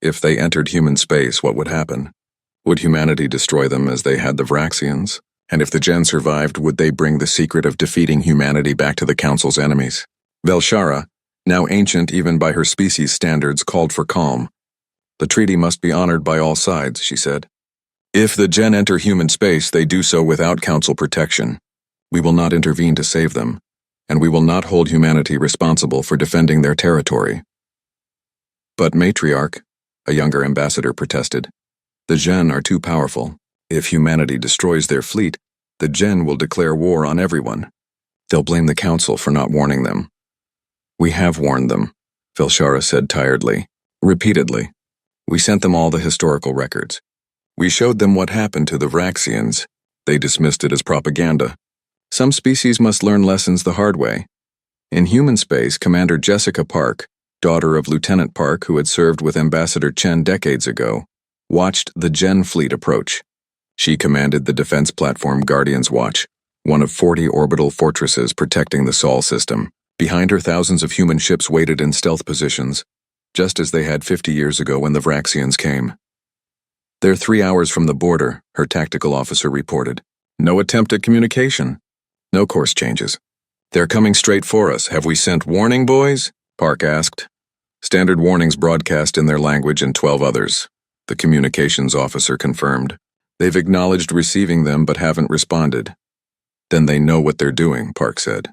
If they entered human space, what would happen? Would humanity destroy them as they had the Vraxians? And if the Gen survived, would they bring the secret of defeating humanity back to the Council's enemies? Velshara, now ancient even by her species' standards, called for calm. "The treaty must be honored by all sides," she said. "If the Gen enter human space, they do so without Council protection. We will not intervene to save them, and we will not hold humanity responsible for defending their territory." "But Matriarch," a younger ambassador protested, "the Gen are too powerful. If humanity destroys their fleet, the Gen will declare war on everyone. They'll blame the Council for not warning them." "We have warned them," Velshara said tiredly. "Repeatedly. We sent them all the historical records. We showed them what happened to the Vraxians. They dismissed it as propaganda. Some species must learn lessons the hard way. In human space, Commander Jessica Park, daughter of Lieutenant Park who had served with Ambassador Chen decades ago, watched the Gen fleet approach. She commanded the defense platform Guardian's Watch, one of 40 orbital fortresses protecting the Sol system. Behind her, thousands of human ships waited in stealth positions, just as they had 50 years ago when the Vraxians came. "They're 3 hours from the border," her tactical officer reported. "No attempt at communication. No course changes. They're coming straight for us. Have we sent warning, boys?" Park asked. Standard warnings broadcast in their language and 12 others. The communications officer confirmed. They've acknowledged receiving them but haven't responded. Then they know what they're doing, Park said.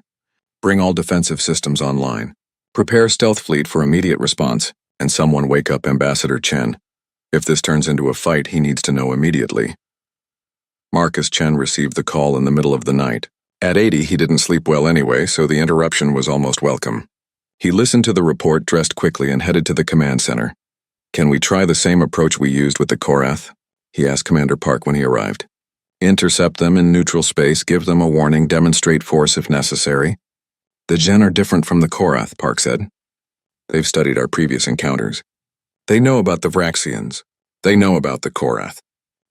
Bring all defensive systems online. Prepare stealth fleet for immediate response, and someone wake up Ambassador Chen. If this turns into a fight, he needs to know immediately. Marcus Chen received the call in the middle of the night. At 80, he didn't sleep well anyway, so the interruption was almost welcome. He listened to the report, dressed quickly, and headed to the command center. Can we try the same approach we used with the Korath? He asked Commander Park when he arrived. Intercept them in neutral space, give them a warning, demonstrate force if necessary. The Gen are different from the Korath, Park said. They've studied our previous encounters. They know about the Vraxians. They know about the Korath.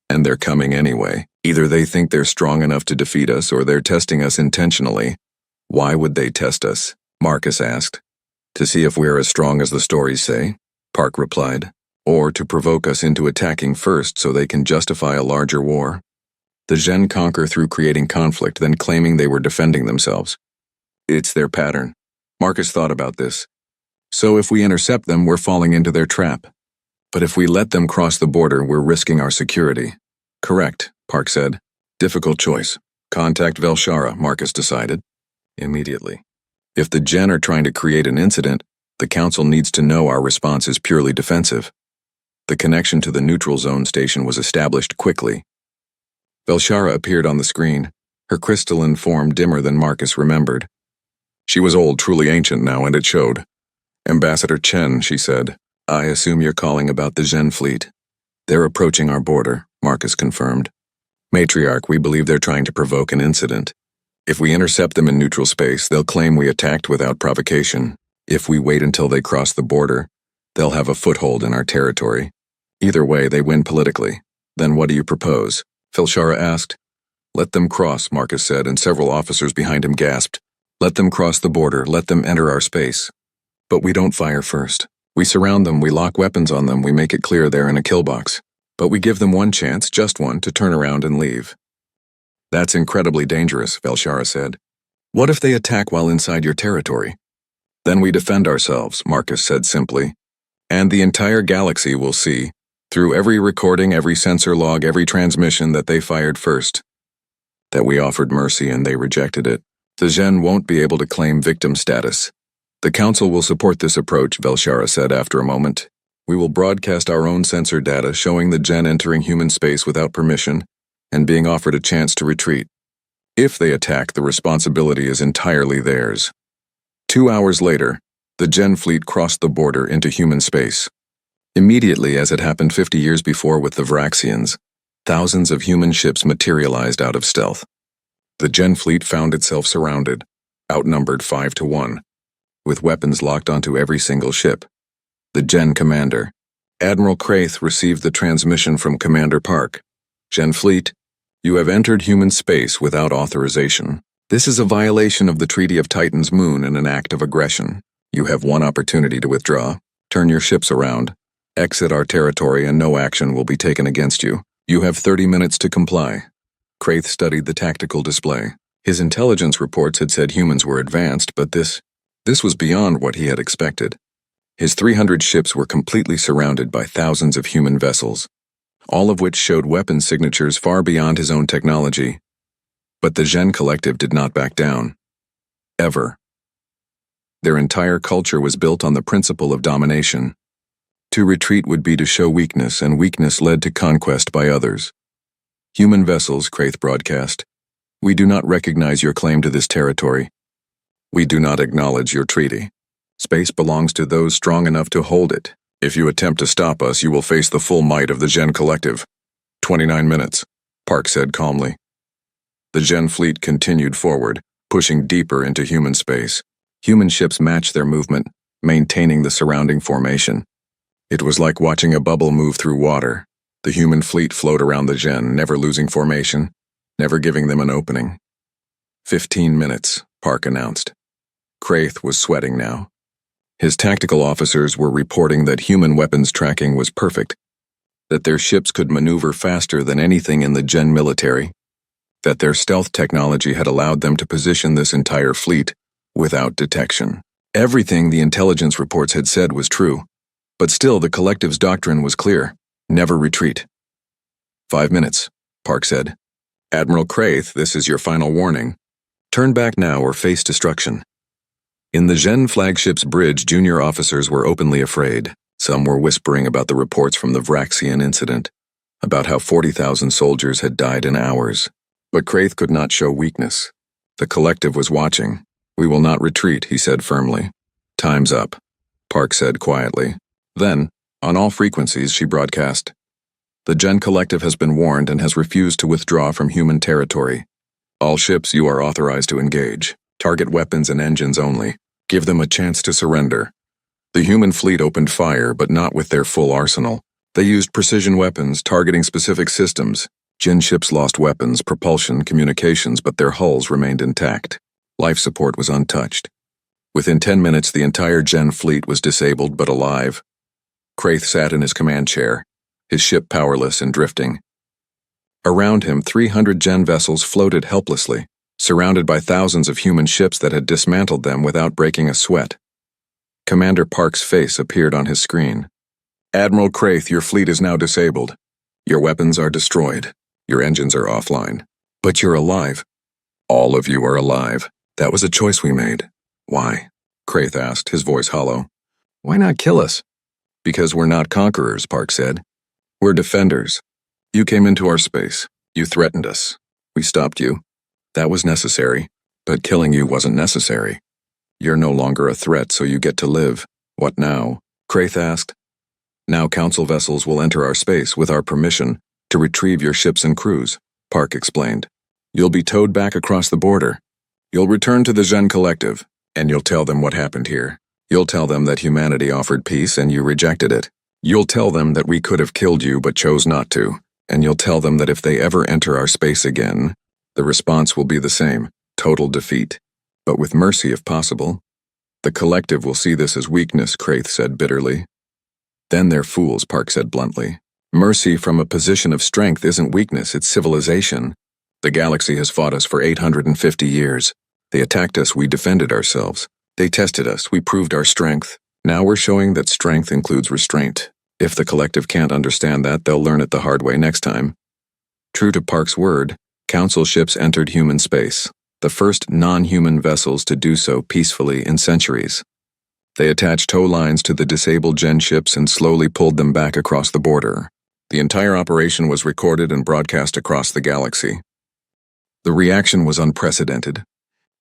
And they're coming anyway. Either they think they're strong enough to defeat us, or they're testing us intentionally. Why would they test us? Marcus asked. To see if we're as strong as the stories say, Park replied. Or to provoke us into attacking first so they can justify a larger war. The Gen conquer through creating conflict, then claiming they were defending themselves. It's their pattern. Marcus thought about this. So if we intercept them, we're falling into their trap. But if we let them cross the border, we're risking our security. Correct, Park said. Difficult choice. Contact Velshara, Marcus decided. Immediately. If the Gen are trying to create an incident, the Council needs to know our response is purely defensive. The connection to the neutral zone station was established quickly. Velshara appeared on the screen, her crystalline form dimmer than Marcus remembered. She was old, truly ancient now, and it showed. Ambassador Chen, she said, I assume you're calling about the Gen fleet. They're approaching our border, Marcus confirmed. Matriarch, we believe they're trying to provoke an incident. If we intercept them in neutral space, they'll claim we attacked without provocation. If we wait until they cross the border, they'll have a foothold in our territory. Either way, they win politically. Then what do you propose? Velshara asked. Let them cross, Marcus said, and several officers behind him gasped. Let them cross the border, let them enter our space. But we don't fire first. We surround them, we lock weapons on them, we make it clear they're in a kill box. But we give them one chance, just one, to turn around and leave. That's incredibly dangerous, Velshara said. What if they attack while inside your territory? Then we defend ourselves, Marcus said simply. And the entire galaxy will see, through every recording, every sensor log, every transmission, that they fired first. That we offered mercy and they rejected it. The Gen won't be able to claim victim status. The Council will support this approach, Velshara said after a moment. We will broadcast our own sensor data showing the Gen entering human space without permission and being offered a chance to retreat. If they attack, the responsibility is entirely theirs. 2 hours later, the Gen fleet crossed the border into human space. Immediately, as had happened 50 years before with the Vraxians, thousands of human ships materialized out of stealth. The Gen fleet found itself surrounded, outnumbered 5-1, with weapons locked onto every single ship. The Gen commander, Admiral Kraith, received the transmission from Commander Park. Gen fleet, you have entered human space without authorization. This is a violation of the Treaty of Titan's Moon and an act of aggression. You have one opportunity to withdraw. Turn your ships around. Exit our territory and no action will be taken against you. You have 30 minutes to comply. Kraith studied the tactical display. His intelligence reports had said humans were advanced, but this was beyond what he had expected. His 300 ships were completely surrounded by thousands of human vessels, all of which showed weapon signatures far beyond his own technology. But the Gen Collective did not back down. Ever. Their entire culture was built on the principle of domination. To retreat would be to show weakness, and weakness led to conquest by others. Human vessels, Kraith broadcast. We do not recognize your claim to this territory. We do not acknowledge your treaty. Space belongs to those strong enough to hold it. If you attempt to stop us, you will face the full might of the Gen Collective. 29 minutes, Park said calmly. The Gen fleet continued forward, pushing deeper into human space. Human ships matched their movement, maintaining the surrounding formation. It was like watching a bubble move through water. The human fleet flowed around the Gen, never losing formation, never giving them an opening. 15 minutes, Park announced. Kraith was sweating now. His tactical officers were reporting that human weapons tracking was perfect, that their ships could maneuver faster than anything in the Gen military, that their stealth technology had allowed them to position this entire fleet without detection. Everything the intelligence reports had said was true, but still the collective's doctrine was clear: never retreat. 5 minutes, Park said. Admiral Kraith, this is your final warning. Turn back now or face destruction. In the Zhen flagship's bridge, junior officers were openly afraid. Some were whispering about the reports from the Vraxian incident, about how 40,000 soldiers had died in hours. But Kraith could not show weakness. The collective was watching. We will not retreat, he said firmly. Time's up, Park said quietly. Then, on all frequencies, she broadcast. The Gen Collective has been warned and has refused to withdraw from human territory. All ships you are authorized to engage. Target weapons and engines only. Give them a chance to surrender. The human fleet opened fire, but not with their full arsenal. They used precision weapons targeting specific systems. Jin ships lost weapons, propulsion, communications, but their hulls remained intact. Life support was untouched. Within 10 minutes, the entire Gen fleet was disabled but alive. Kraith sat in his command chair, his ship powerless and drifting. Around him, 300 Gen vessels floated helplessly, surrounded by thousands of human ships that had dismantled them without breaking a sweat. Commander Park's face appeared on his screen. Admiral Kraith, your fleet is now disabled. Your weapons are destroyed. Your engines are offline. But you're alive. All of you are alive. That was a choice we made. Why? Kraith asked, his voice hollow. Why not kill us? Because we're not conquerors, Park said. We're defenders. You came into our space. You threatened us. We stopped you. That was necessary. But killing you wasn't necessary. You're no longer a threat, so you get to live. What now? Kraith asked. Now Council vessels will enter our space with our permission to retrieve your ships and crews, Park explained. You'll be towed back across the border. You'll return to the Zhen Collective, and you'll tell them what happened here. You'll tell them that humanity offered peace and you rejected it. You'll tell them that we could have killed you but chose not to, and you'll tell them that if they ever enter our space again, the response will be the same, total defeat. But with mercy if possible. The Collective will see this as weakness, Kraith said bitterly. Then they're fools, Park said bluntly. Mercy from a position of strength isn't weakness, it's civilization. The galaxy has fought us for 850 years. They attacked us, we defended ourselves. They tested us, we proved our strength. Now we're showing that strength includes restraint. If the Collective can't understand that, they'll learn it the hard way next time. True to Park's word, Council ships entered human space, the first non-human vessels to do so peacefully in centuries. They attached tow lines to the disabled Gen ships and slowly pulled them back across the border. The entire operation was recorded and broadcast across the galaxy. The reaction was unprecedented.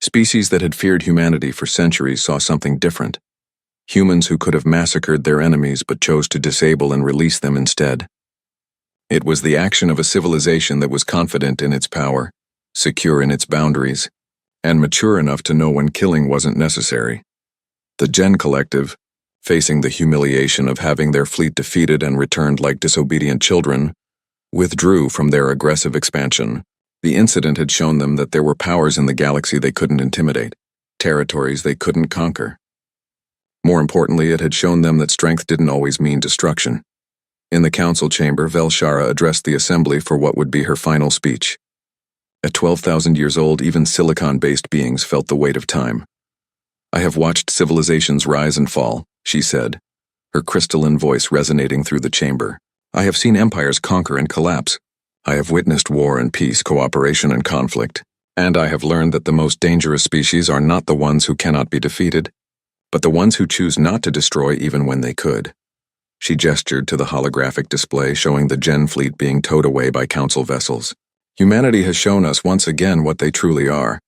Species that had feared humanity for centuries saw something different. Humans who could have massacred their enemies but chose to disable and release them instead. It was the action of a civilization that was confident in its power, secure in its boundaries, and mature enough to know when killing wasn't necessary. The Gen Collective, facing the humiliation of having their fleet defeated and returned like disobedient children, withdrew from their aggressive expansion. The incident had shown them that there were powers in the galaxy they couldn't intimidate, territories they couldn't conquer. More importantly, it had shown them that strength didn't always mean destruction. In the council chamber, Velshara addressed the assembly for what would be her final speech. At 12,000 years old, even silicon-based beings felt the weight of time. I have watched civilizations rise and fall, she said, her crystalline voice resonating through the chamber. I have seen empires conquer and collapse. I have witnessed war and peace, cooperation and conflict. And I have learned that the most dangerous species are not the ones who cannot be defeated, but the ones who choose not to destroy even when they could. She gestured to the holographic display showing the Gen fleet being towed away by Council vessels. Humanity has shown us once again what they truly are.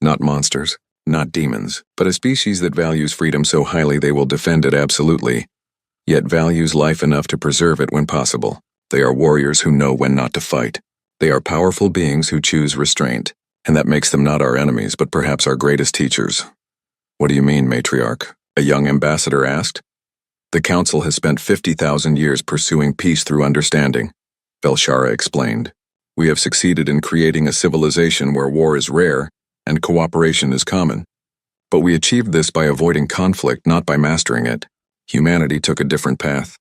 Not monsters, not demons, but a species that values freedom so highly they will defend it absolutely, yet values life enough to preserve it when possible. They are warriors who know when not to fight. They are powerful beings who choose restraint, and that makes them not our enemies, but perhaps our greatest teachers. What do you mean, matriarch? A young ambassador asked. The Council has spent 50,000 years pursuing peace through understanding, Velshara explained. We have succeeded in creating a civilization where war is rare and cooperation is common. But we achieved this by avoiding conflict, not by mastering it. Humanity took a different path.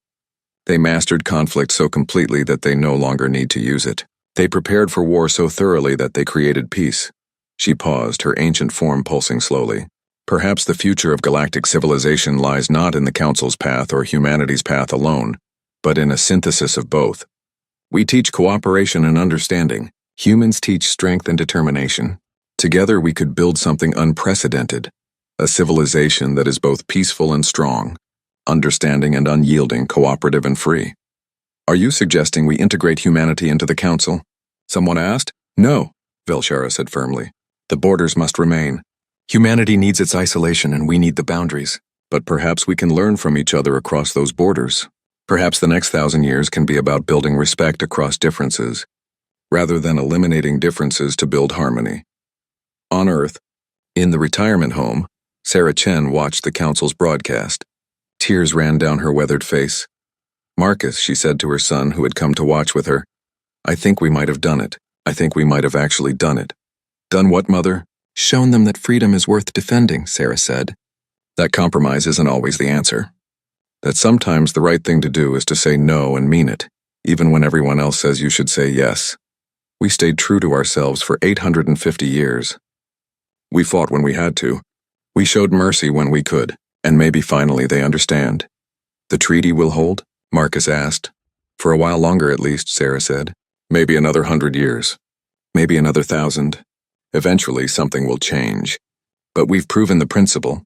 They mastered conflict so completely that they no longer need to use it. They prepared for war so thoroughly that they created peace. She paused, her ancient form pulsing slowly. Perhaps the future of galactic civilization lies not in the Council's path or humanity's path alone, but in a synthesis of both. We teach cooperation and understanding. Humans teach strength and determination. Together we could build something unprecedented, a civilization that is both peaceful and strong, understanding and unyielding, cooperative and free. Are you suggesting we integrate humanity into the Council? Someone asked. No, Velshara said firmly. The borders must remain. Humanity needs its isolation and we need the boundaries. But perhaps we can learn from each other across those borders. Perhaps the next 1,000 years can be about building respect across differences, rather than eliminating differences to build harmony. On Earth, in the retirement home, Sarah Chen watched the Council's broadcast. Tears ran down her weathered face. Marcus, she said to her son who had come to watch with her, I think we might have done it. I think we might have actually done it. Done what, Mother? Shown them that freedom is worth defending, Sarah said. That compromise isn't always the answer. That sometimes the right thing to do is to say no and mean it, even when everyone else says you should say yes. We stayed true to ourselves for 850 years. We fought when we had to. We showed mercy when we could, and maybe finally they understand. The treaty will hold? Marcus asked. For a while longer at least, Sarah said. Maybe another 100 years. Maybe another 1,000. Eventually something will change. But we've proven the principle.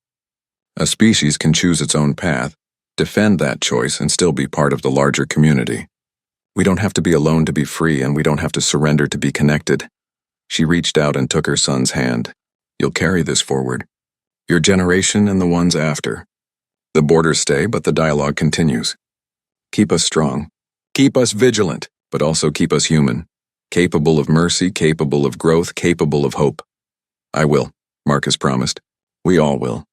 A species can choose its own path, defend that choice, and still be part of the larger community. We don't have to be alone to be free, and we don't have to surrender to be connected. She reached out and took her son's hand. You'll carry this forward. Your generation and the ones after. The borders stay, but the dialogue continues. Keep us strong. Keep us vigilant, but also keep us human. Capable of mercy, capable of growth, capable of hope. I will, Marcus promised. We all will.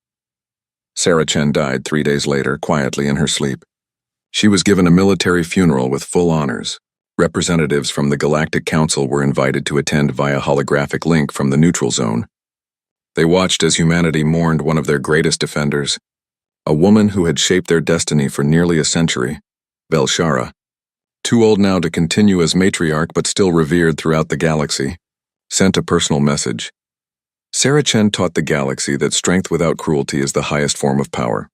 Sarah Chen died 3 days later, quietly in her sleep. She was given a military funeral with full honors. Representatives from the Galactic Council were invited to attend via holographic link from the neutral zone. They watched as humanity mourned one of their greatest defenders, a woman who had shaped their destiny for nearly a century, Velshara. Too old now to continue as matriarch but still revered throughout the galaxy, sent a personal message. Sarah Chen taught the galaxy that strength without cruelty is the highest form of power.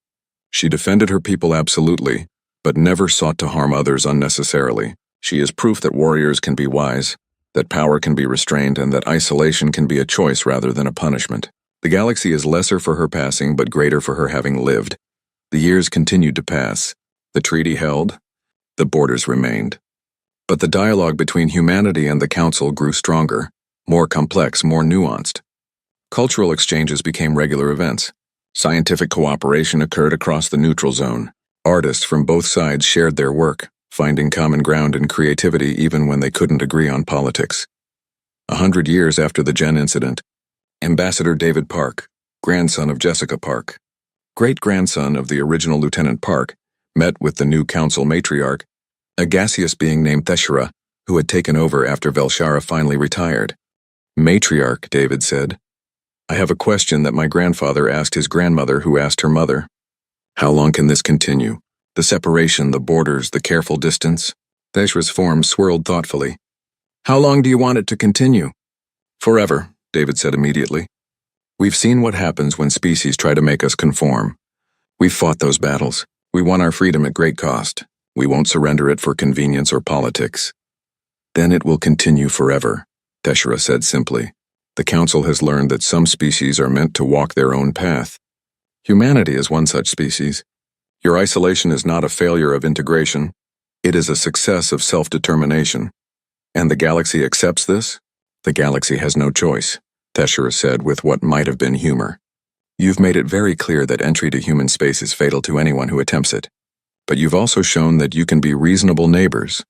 She defended her people absolutely, but never sought to harm others unnecessarily. She is proof that warriors can be wise, that power can be restrained, and that isolation can be a choice rather than a punishment. The galaxy is lesser for her passing but greater for her having lived. The years continued to pass. The treaty held. The borders remained. But the dialogue between humanity and the Council grew stronger, more complex, more nuanced. Cultural exchanges became regular events. Scientific cooperation occurred across the neutral zone. Artists from both sides shared their work, finding common ground in creativity even when they couldn't agree on politics. 100 years after the Gen incident, Ambassador David Park, grandson of Jessica Park, great-grandson of the original Lieutenant Park, met with the new Council matriarch, a gaseous being named Theshara, who had taken over after Velshara finally retired. Matriarch, David said. I have a question that my grandfather asked his grandmother who asked her mother. How long can this continue? The separation, the borders, the careful distance? Theshara's form swirled thoughtfully. How long do you want it to continue? Forever, David said immediately. We've seen what happens when species try to make us conform. We've fought those battles. We won our freedom at great cost. We won't surrender it for convenience or politics. Then it will continue forever, Theshara said simply. The Council has learned that some species are meant to walk their own path. Humanity is one such species. Your isolation is not a failure of integration. It is a success of self-determination. And the galaxy accepts this? The galaxy has no choice, Theshara said with what might have been humor. You've made it very clear that entry to human space is fatal to anyone who attempts it. But you've also shown that you can be reasonable neighbors,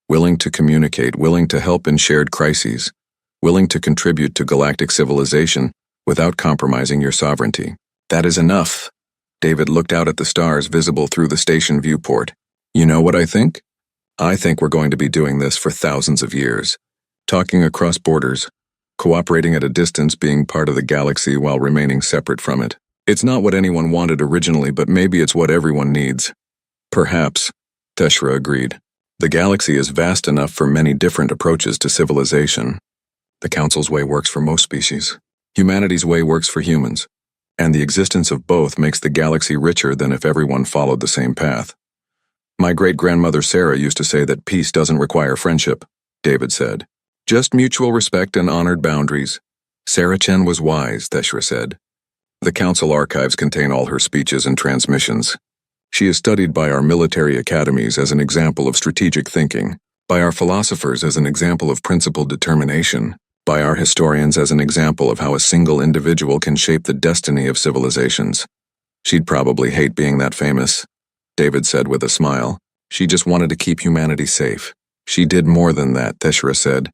willing to communicate, willing to help in shared crises, willing to contribute to galactic civilization without compromising your sovereignty. That is enough. David looked out at the stars visible through the station viewport. You know what I think? I think we're going to be doing this for thousands of years. Talking across borders, cooperating at a distance, being part of the galaxy while remaining separate from it. It's not what anyone wanted originally, but maybe it's what everyone needs. Perhaps, Theshara agreed. The galaxy is vast enough for many different approaches to civilization. The Council's way works for most species. Humanity's way works for humans. and the existence of both makes the galaxy richer than if everyone followed the same path. My great-grandmother Sarah used to say that peace doesn't require friendship, David said. Just mutual respect and honored boundaries. Sarah Chen was wise, Theshra said. The council archives contain all her speeches and transmissions. She is studied by our military academies as an example of strategic thinking, by our philosophers as an example of principled determination, by our historians as an example of how a single individual can shape the destiny of civilizations. She'd probably hate being that famous, David said with a smile. She just wanted to keep humanity safe. She did more than that, Theshra said.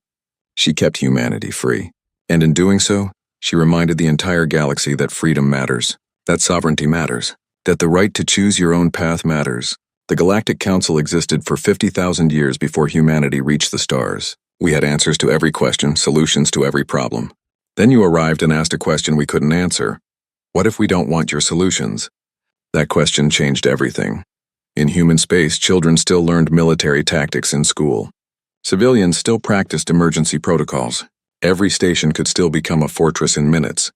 She kept humanity free. And in doing so, she reminded the entire galaxy that freedom matters, that sovereignty matters, that the right to choose your own path matters. The Galactic Council existed for 50,000 years before humanity reached the stars. We had answers to every question, solutions to every problem. Then you arrived and asked a question we couldn't answer. What if we don't want your solutions? That question changed everything. In human space, children still learned military tactics in school. Civilians still practiced emergency protocols. Every station could still become a fortress in minutes.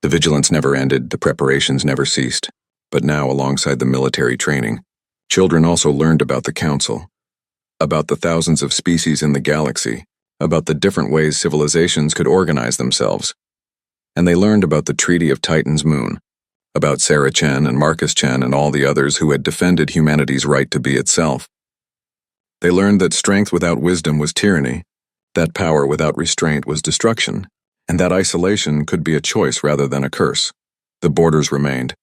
The vigilance never ended, the preparations never ceased. But now, alongside the military training, children also learned about the Council, about the thousands of species in the galaxy, about the different ways civilizations could organize themselves. And they learned about the Treaty of Titan's Moon, about Sarah Chen and Marcus Chen and all the others who had defended humanity's right to be itself. They learned that strength without wisdom was tyranny, that power without restraint was destruction, and that isolation could be a choice rather than a curse. The borders remained,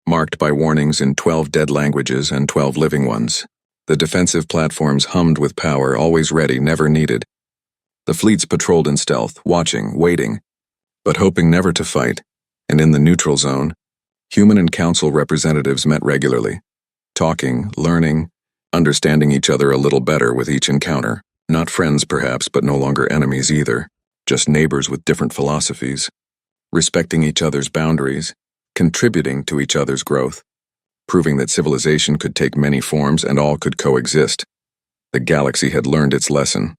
marked by warnings in 12 dead languages and 12 living ones. The defensive platforms hummed with power, always ready, never needed. The fleets patrolled in stealth, watching, waiting, but hoping never to fight. And in the neutral zone, human and council representatives met regularly, talking, learning, understanding each other a little better with each encounter. Not friends, perhaps, but no longer enemies either, just neighbors with different philosophies, respecting each other's boundaries, contributing to each other's growth, proving that civilization could take many forms and all could coexist. The galaxy had learned its lesson.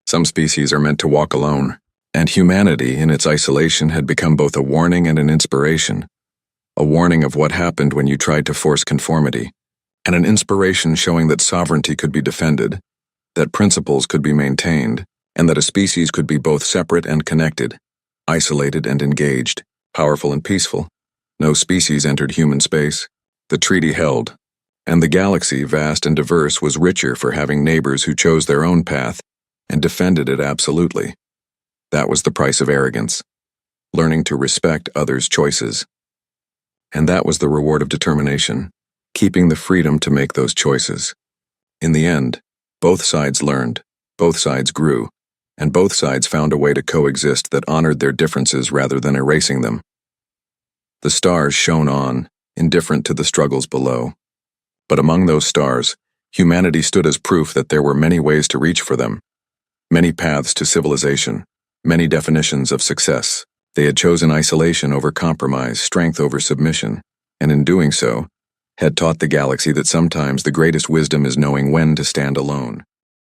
Some species are meant to walk alone, and humanity, in its isolation, had become both a warning and an inspiration. A warning of what happened when you tried to force conformity, and an inspiration showing that sovereignty could be defended, that principles could be maintained, and that a species could be both separate and connected, isolated and engaged, powerful and peaceful. No species entered human space. The treaty held, and the galaxy, vast and diverse, was richer for having neighbors who chose their own path and defended it absolutely. That was the price of arrogance, learning to respect others' choices. And that was the reward of determination, keeping the freedom to make those choices. In the end, both sides learned, both sides grew, and both sides found a way to coexist that honored their differences rather than erasing them. The stars shone on, indifferent to the struggles below. But among those stars, humanity stood as proof that there were many ways to reach for them, many paths to civilization, many definitions of success. They had chosen isolation over compromise, strength over submission, and in doing so, had taught the galaxy that sometimes the greatest wisdom is knowing when to stand alone.